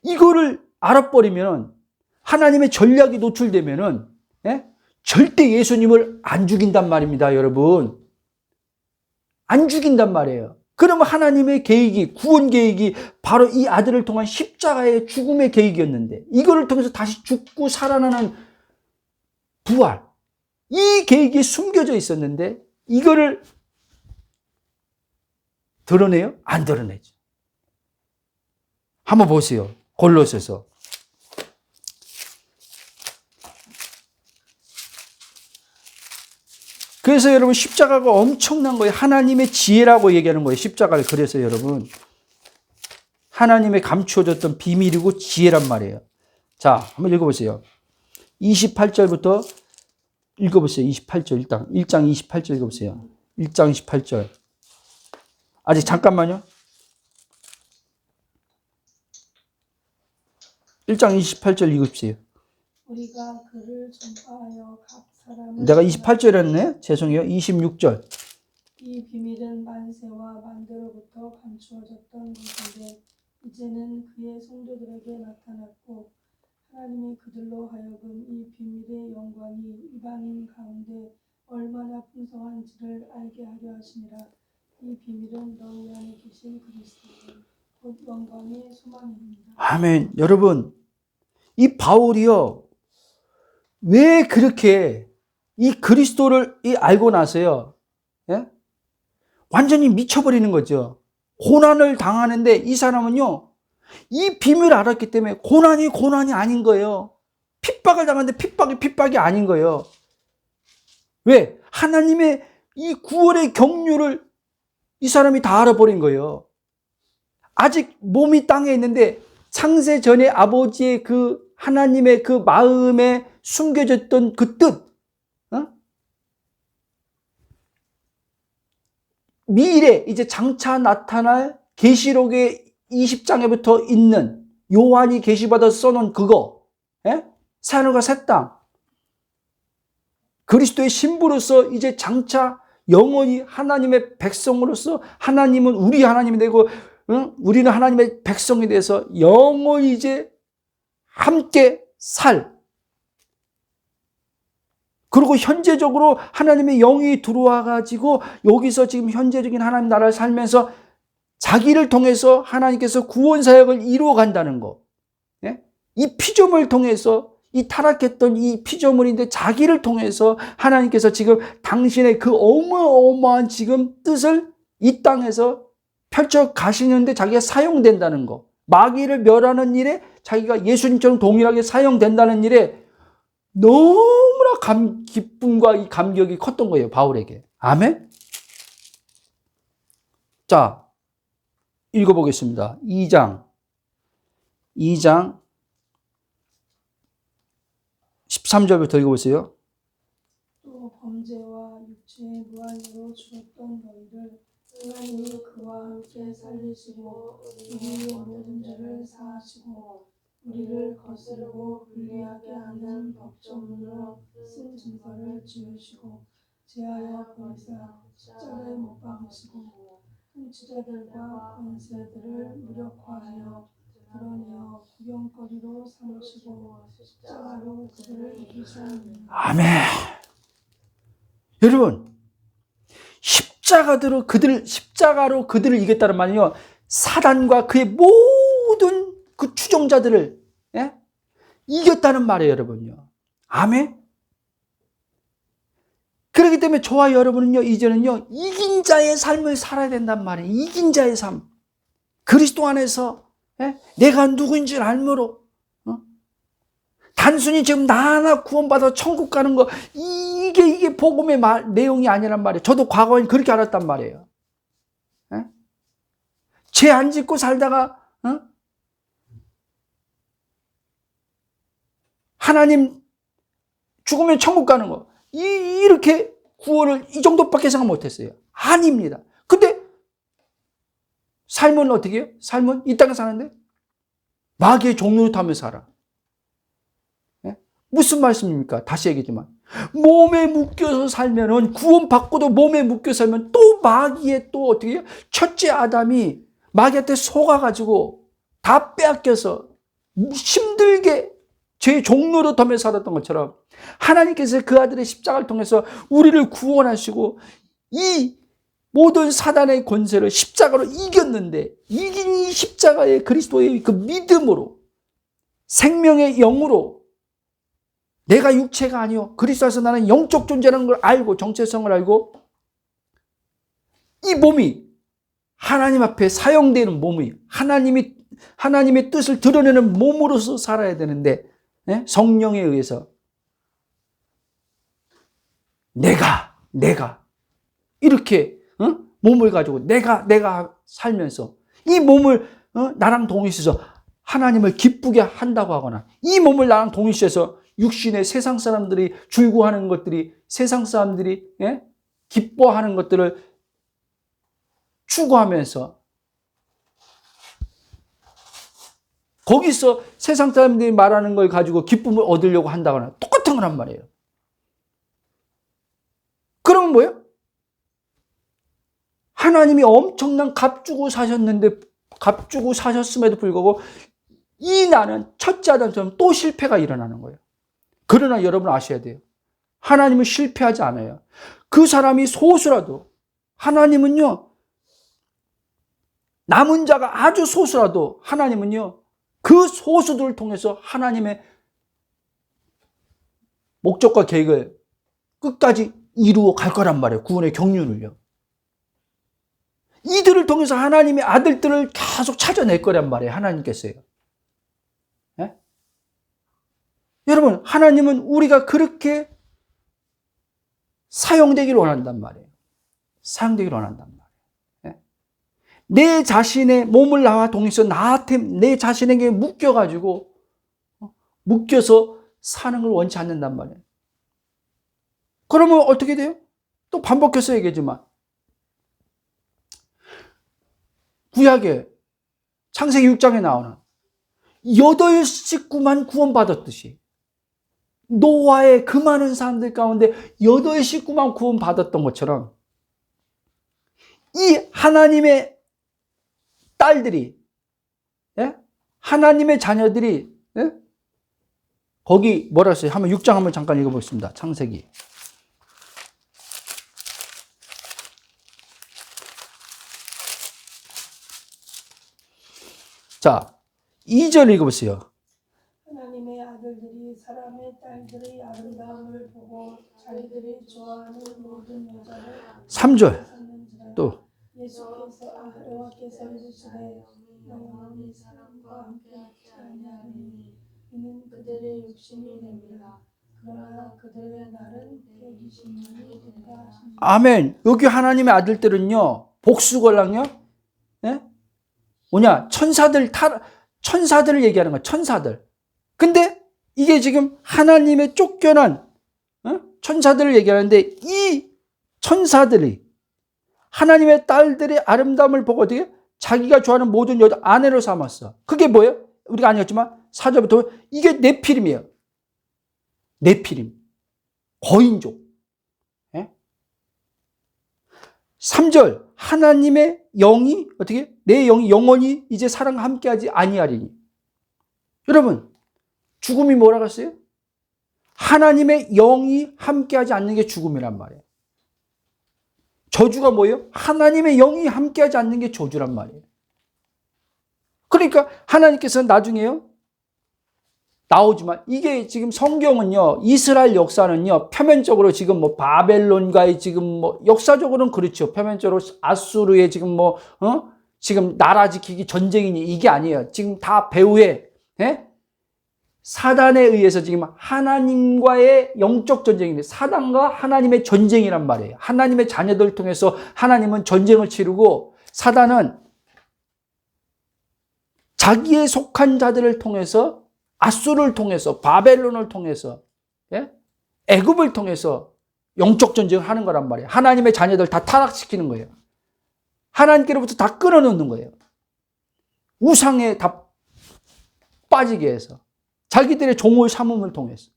이거를 알아버리면 하나님의 전략이 노출되면은 절대 예수님을 안 죽인단 말입니다, 여러분. 안 죽인단 말이에요. 그러면 하나님의 계획이, 구원 계획이 바로 이 아들을 통한 십자가의 죽음의 계획이었는데 이거를 통해서 다시 죽고 살아나는 부활, 이 계획이 숨겨져 있었는데 이거를 드러내요? 안 드러내죠. 한번 보세요. 골로새서. 그래서 여러분 십자가가 엄청난 거예요. 하나님의 지혜라고 얘기하는 거예요. 십자가를. 그래서 여러분 하나님의 감추어졌던 비밀이고 지혜란 말이에요. 자, 한번 읽어보세요. 28절부터 읽어보세요. 28절 1장 28절 읽어보세요. 1장 28절. 아직 잠깐만요. 1장 28절 읽으십시오.
우리가 그를 전파하여 각 사람을
내가 28절 했네. 죄송해요. 26절.
이 비밀은 만세와 만대로부터 감추어졌던 것인데 이제는 그의 성도들에게 나타났고 하나님이 그들로 하여금 이 비밀의 영광이 이방인 가운데 얼마나 풍성한지를 알게 하려 하시니라. 이 비밀은 너희 안에 계신 그리스도 곧 영광의 소망입니다.
아멘. 여러분 이 바울이요, 왜 그렇게 이 그리스도를 알고 나서요, 예? 완전히 미쳐버리는 거죠. 고난을 당하는데 이 사람은요, 이 비밀을 알았기 때문에 고난이 아닌 거예요. 핍박을 당하는데 핍박이 아닌 거예요. 왜? 하나님의 이 구원의 경륜을 이 사람이 다 알아버린 거예요. 아직 몸이 땅에 있는데 창세 전에 아버지의 그 하나님의 그 마음에 숨겨졌던 그 뜻, 미래 이제 장차 나타날 계시록의 20장에부터 있는 요한이 계시받아 써놓은 그거, 새하늘과 새 땅, 그리스도의 신부로서 이제 장차 영원히 하나님의 백성으로서 하나님은 우리 하나님이 되고, 우리는 하나님의 백성이 돼서 영원히 이제 함께 그리고 현재적으로 하나님의 영이 들어와 가지고 여기서 지금 현재적인 하나님 나라를 살면서 자기를 통해서 하나님께서 구원 사역을 이루어 간다는 거. 이 피조물을 통해서, 이 타락했던 이 피조물인데 자기를 통해서 하나님께서 지금 당신의 그 어마어마한 지금 뜻을 이 땅에서 펼쳐 가시는데 자기가 사용된다는 거. 마귀를 멸하는 일에 자기가 예수님처럼 동일하게 사용된다는 일에 너무나 기쁨과 이 감격이 컸던 거예요, 바울에게. 아멘? 자, 읽어보겠습니다. 2장 13절부터 읽어보세요.
또 범죄와 육체의 무한으로 죽었던 너희를 하나님이 그와 함께 살리시고 우리의 모든 죄를 사하시고 우리를 거스르고 불리하게 하는 법조문으로 쓴 증서를 지우시고 제하여 보내사 십자가에 못 박으시고 통치자들과 권세들을 무력화하여 드러내어 구경거리로 삼으시고 십자가로 그들을 이기셨느니라.
아멘. 여러분, 십자가로 그들을 이겼다는 말은요, 사단과 그의 모든 그 추종자들을 이겼다는 말이에요, 여러분요. 아멘. 그렇기 때문에 저와 여러분은요, 이제는요, 이긴 자의 삶을 살아야 된단 말이에요. 이긴 자의 삶. 그리스도 안에서 내가 누구인 줄 알므로, 단순히 지금 나 하나 구원받아 천국 가는 거, 이게 복음의 내용이 아니란 말이에요. 저도 과거엔 그렇게 알았단 말이에요. 죄 안 짓고 살다가, 하나님 죽으면 천국 가는 거, 이렇게 구원을 이 정도밖에 생각 못했어요. 아닙니다. 근데 삶은 어떻게 해요? 삶은 이 땅에 사는데 마귀의 종로를 타며 살아. 무슨 말씀입니까? 다시 얘기하지만 몸에 묶여서 살면은, 구원받고도 몸에 묶여 살면 또 마귀의 또 어떻게 해요? 첫째 아담이 마귀한테 속아가지고 다 빼앗겨서 힘들게 죄의 종로로 타며 살았던 것처럼 하나님께서 그 아들의 십자가를 통해서 우리를 구원하시고 이 모든 사단의 권세를 십자가로 이겼는데, 이긴 이 십자가의 그리스도의 그 믿음으로, 생명의 영으로, 내가 육체가 아니요 그리스도에서 나는 영적 존재라는 걸 알고, 정체성을 알고, 이 몸이 하나님 앞에 사용되는 몸이 하나님의 뜻을 드러내는 몸으로서 살아야 되는데, 성령에 의해서 내가 이렇게 몸을 가지고 내가 살면서 이 몸을 나랑 동일시해서 하나님을 기쁘게 한다고 하거나, 이 몸을 나랑 동일시해서 육신의 세상 사람들이 즐거워하는 것들이, 세상 사람들이 기뻐하는 것들을 추구하면서 거기서 세상 사람들이 말하는 걸 가지고 기쁨을 얻으려고 한다거나 똑같은 거란 말이에요. 그러면 뭐예요? 하나님이 엄청난 값 주고 사셨음에도 불구하고 이 나는 첫째 아담처럼 또 실패가 일어나는 거예요. 그러나 여러분 아셔야 돼요. 하나님은 실패하지 않아요. 그 사람이 소수라도, 하나님은요, 남은 자가 아주 소수라도 하나님은요, 그 소수들을 통해서 하나님의 목적과 계획을 끝까지 이루어 갈 거란 말이에요. 구원의 경륜을요. 이들을 통해서 하나님의 아들들을 계속 찾아낼 거란 말이에요. 하나님께서요. 예? 여러분, 하나님은 우리가 그렇게 사용되기를 원한단 말이에요. 사용되기를 원한단 말이에요. 예? 내 자신의 몸을 나와 동해서 나한테 내 자신에게 묶여서 사는 걸 원치 않는단 말이에요. 그러면 어떻게 돼요? 또 반복해서 얘기하지만 구약에 창세기 6장에 나오는 8식구만 구원받았듯이 노아의 그 많은 사람들 가운데 8식구만 구원받았던 것처럼 이 하나님의 딸들이, 예? 하나님의 자녀들이, 예? 거기 뭐라 했어요? 한번 6장 한번 잠깐 읽어보겠습니다. 창세기. 자, 2절 읽어보세요.
하나님의 아들들이 사람의 딸들의 아름다움을 보고 자기들이 좋아하는 모든 여자를
3절
찾는지라.
또
예수께서 여호와께서 이르시되 영원히 사람과 함께하지 아니하리니 이는 그들의 욕심이 됩니다. 그러나 그들의 날은 120년이 된다 하십니다.
아멘. 여기 하나님의 아들들은요, 복수걸랑요, 예? 뭐냐, 천사들을 얘기하는 거야, 천사들. 근데 이게 지금 하나님의 쫓겨난 천사들을 얘기하는데, 이 천사들이 하나님의 딸들의 아름다움을 보고 어떻게 자기가 좋아하는 모든 여자 아내로 삼았어. 그게 뭐예요? 우리가 아니었지만 4절부터 이게 네피림이에요. 네피림, 거인족. 예? 3절 하나님의 영이 어떻게? 내 영이 영원히 이제 사랑과 함께하지 아니하리니. 여러분, 죽음이 뭐라고 했어요? 하나님의 영이 함께하지 않는 게 죽음이란 말이에요. 저주가 뭐예요? 하나님의 영이 함께하지 않는 게 저주란 말이에요. 그러니까 하나님께서는 나중에요, 나오지만 이게 지금 성경은요, 이스라엘 역사는요, 표면적으로 지금 뭐 바벨론과의 지금 뭐 역사적으로는 그렇죠. 표면적으로 아수르의 지금 지금 나라 지키기 전쟁이니 이게 아니에요. 지금 다 배후에, 예? 사단에 의해서 지금 하나님과의 영적 전쟁인데, 사단과 하나님의 전쟁이란 말이에요. 하나님의 자녀들을 통해서 하나님은 전쟁을 치르고, 사단은 자기에 속한 자들을 통해서, 아수르를 통해서, 바벨론을 통해서, 예? 애굽을 통해서 영적 전쟁을 하는 거란 말이에요. 하나님의 자녀들 다 타락시키는 거예요. 하나님께로부터 다 끊어놓는 거예요. 우상에 다 빠지게 해서. 자기들의 종을 삼음을 통해서.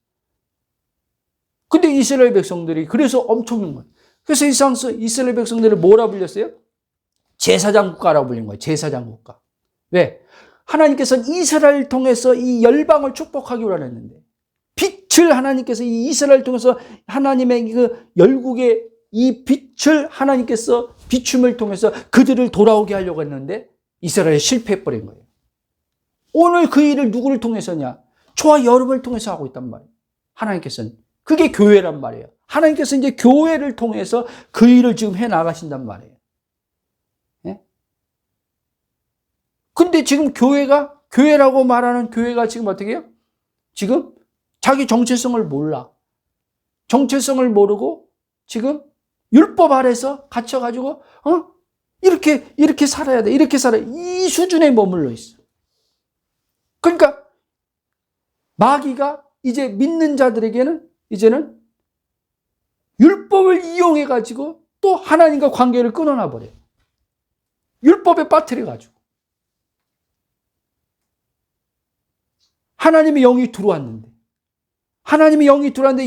근데 이스라엘 백성들이 그래서 엄청난 거예요. 그래서 이스라엘 백성들을 뭐라 불렸어요? 제사장 국가라고 불린 거예요. 제사장 국가. 왜? 하나님께서는 이스라엘을 통해서 이 열방을 축복하기 원했는데, 빛을 하나님께서 이 이스라엘을 통해서 하나님의 그 열국의 이 빛을 하나님께서 비춤을 통해서 그들을 돌아오게 하려고 했는데 이스라엘이 실패해버린 거예요. 오늘 그 일을 누구를 통해서냐? 저와 여러분을 통해서 하고 있단 말이에요. 하나님께서는. 그게 교회란 말이에요. 하나님께서 이제 교회를 통해서 그 일을 지금 해 나가신단 말이에요. 예? 근데 지금 교회라고 말하는 교회가 지금 어떻게 해요? 지금 자기 정체성을 몰라. 정체성을 모르고 지금 율법 아래서 갇혀가지고, 이렇게 살아야 돼. 이렇게 살아야 돼. 이 수준에 머물러 있어. 그러니까 마귀가 이제 믿는 자들에게는 이제는 율법을 이용해가지고 또 하나님과 관계를 끊어놔 버려요. 율법에 빠뜨려가지고. 하나님의 영이 들어왔는데,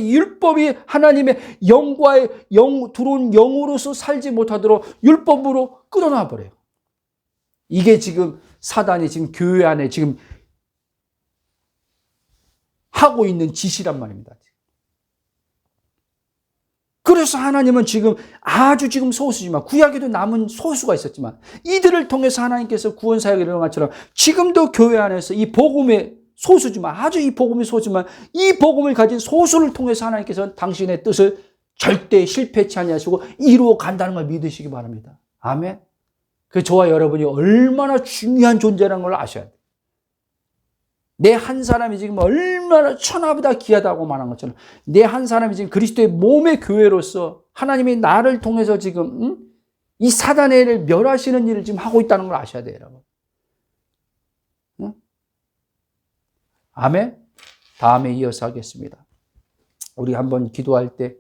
율법이 하나님의 영과의 들어온 영으로서 살지 못하도록 율법으로 끊어놔 버려요. 이게 지금 사단이 지금 교회 안에 지금 하고 있는 짓이란 말입니다. 그래서 하나님은 지금 아주 지금 소수지만 구약에도 남은 소수가 있었지만 이들을 통해서 하나님께서 구원 사역을 이루는 것처럼 지금도 교회 안에서 이 복음의 소수지만 아주 이 복음이 소수지만 이 복음을 가진 소수를 통해서 하나님께서 당신의 뜻을 절대 실패치 아니하시고 이루어 간다는 걸 믿으시기 바랍니다. 아멘. 그 저와 여러분이 얼마나 중요한 존재라는 걸 아셔야 돼요. 내 한 사람이 지금 얼마나 천하보다 귀하다고 말한 것처럼 내 한 사람이 지금 그리스도의 몸의 교회로서 하나님이 나를 통해서 지금 이 사단의 일을 멸하시는 일을 지금 하고 있다는 걸 아셔야 돼요, 여러분. 응? 아멘. 다음에 이어서 하겠습니다. 우리 한번 기도할 때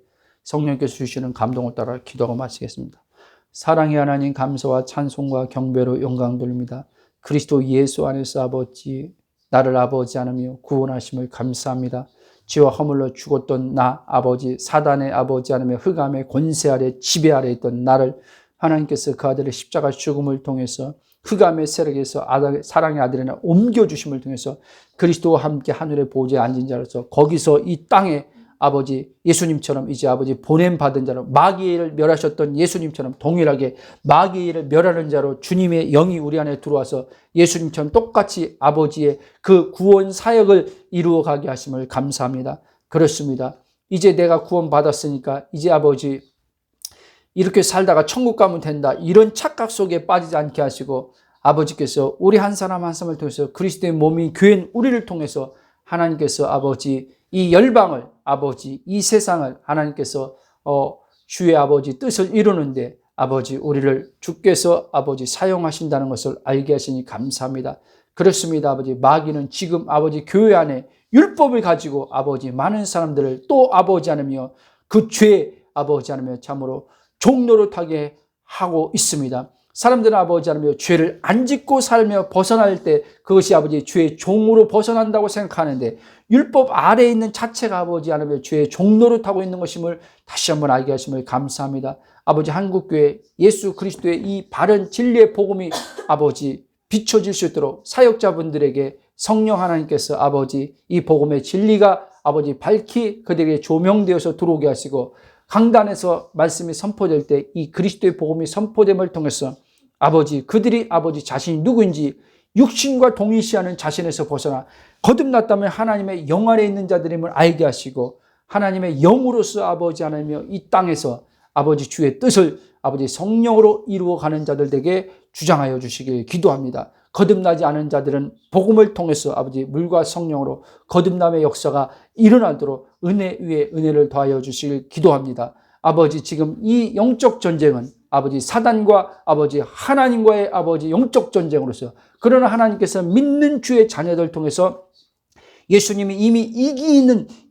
성령께서 주시는 감동을 따라 기도하고 마치겠습니다. 사랑의 하나님, 감사와 찬송과 경배로 영광 돌립니다. 그리스도 예수 안에서 아버지, 나를 아버지 하나며 구원하심을 감사합니다. 죄와 허물로 죽었던 나 아버지, 사단의 아버지 하나며 흑암의 권세 아래 지배 아래 있던 나를 하나님께서 그 아들의 십자가 죽음을 통해서 흑암의 세력에서 사랑의 아들에나 옮겨주심을 통해서 그리스도와 함께 하늘의 보좌에 앉은 자로서 거기서 이 땅에 아버지 예수님처럼 이제 아버지 보냄받은 자로 마귀의 일을 멸하셨던 예수님처럼 동일하게 마귀의 일을 멸하는 자로 주님의 영이 우리 안에 들어와서 예수님처럼 똑같이 아버지의 그 구원 사역을 이루어 가게 하심을 감사합니다. 그렇습니다. 이제 내가 구원받았으니까 이제 아버지 이렇게 살다가 천국 가면 된다. 이런 착각 속에 빠지지 않게 하시고 아버지께서 우리 한 사람 한 사람을 통해서 그리스도의 몸인 교회인 우리를 통해서 하나님께서 아버지 이 열방을 아버지 이 세상을 하나님께서 주의 아버지 뜻을 이루는데 아버지 우리를 주께서 아버지 사용하신다는 것을 알게 하시니 감사합니다. 그렇습니다. 아버지 마귀는 지금 아버지 교회 안에 율법을 가지고 아버지 많은 사람들을 또 아버지 하나며 그 죄 아버지 하나며 참으로 종노릇하게 하고 있습니다. 사람들은 아버지 하나며 죄를 안 짓고 살며 벗어날 때 그것이 아버지 죄의 종으로 벗어난다고 생각하는데 율법 아래에 있는 자체가 아버지 하나며 죄의 종노릇하고 있는 것임을 다시 한번 알게 하심을 감사합니다. 아버지 한국교회 예수 그리스도의 이 바른 진리의 복음이 아버지 비춰질 수 있도록 사역자분들에게 성령 하나님께서 아버지 이 복음의 진리가 아버지 밝히 그들에게 조명되어서 들어오게 하시고 강단에서 말씀이 선포될 때 이 그리스도의 복음이 선포됨을 통해서 아버지 그들이 아버지 자신이 누구인지 육신과 동일시하는 자신에서 벗어나 거듭났다면 하나님의 영 안에 있는 자들임을 알게 하시고 하나님의 영으로서 아버지 하나님이여 이 땅에서 아버지 주의 뜻을 아버지 성령으로 이루어가는 자들에게 주장하여 주시길 기도합니다. 거듭나지 않은 자들은 복음을 통해서 아버지 물과 성령으로 거듭남의 역사가 일어나도록 은혜 위에 은혜를 더하여 주시길 기도합니다. 아버지 지금 이 영적 전쟁은 아버지 사단과 아버지 하나님과의 아버지 영적 전쟁으로서 그러나 하나님께서 믿는 주의 자녀들 통해서 예수님이 이미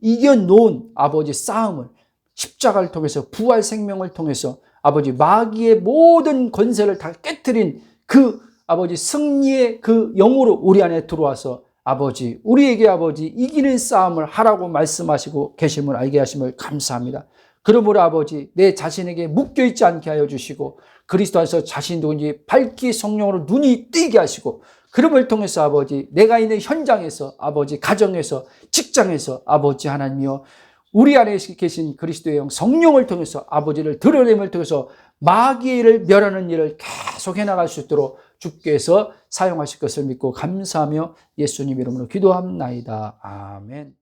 이겨놓은 아버지 싸움을 십자가를 통해서 부활 생명을 통해서 아버지 마귀의 모든 권세를 다 깨트린 그 아버지 승리의 그 영으로 우리 안에 들어와서 아버지 우리에게 아버지 이기는 싸움을 하라고 말씀하시고 계심을 알게 하심을 감사합니다. 그러므로 아버지 내 자신에게 묶여있지 않게 하여 주시고 그리스도 안에서 자신이 누군지 밝히 성령으로 눈이 띄게 하시고 그럼을 통해서 아버지 내가 있는 현장에서 아버지 가정에서 직장에서 아버지 하나님이여 우리 안에 계신 그리스도의 영 성령을 통해서 아버지를 드러냄을 통해서 마귀의 일을 멸하는 일을 계속 해나갈 수 있도록 주께서 사용하실 것을 믿고 감사하며 예수님 이름으로 기도합나이다. 아멘.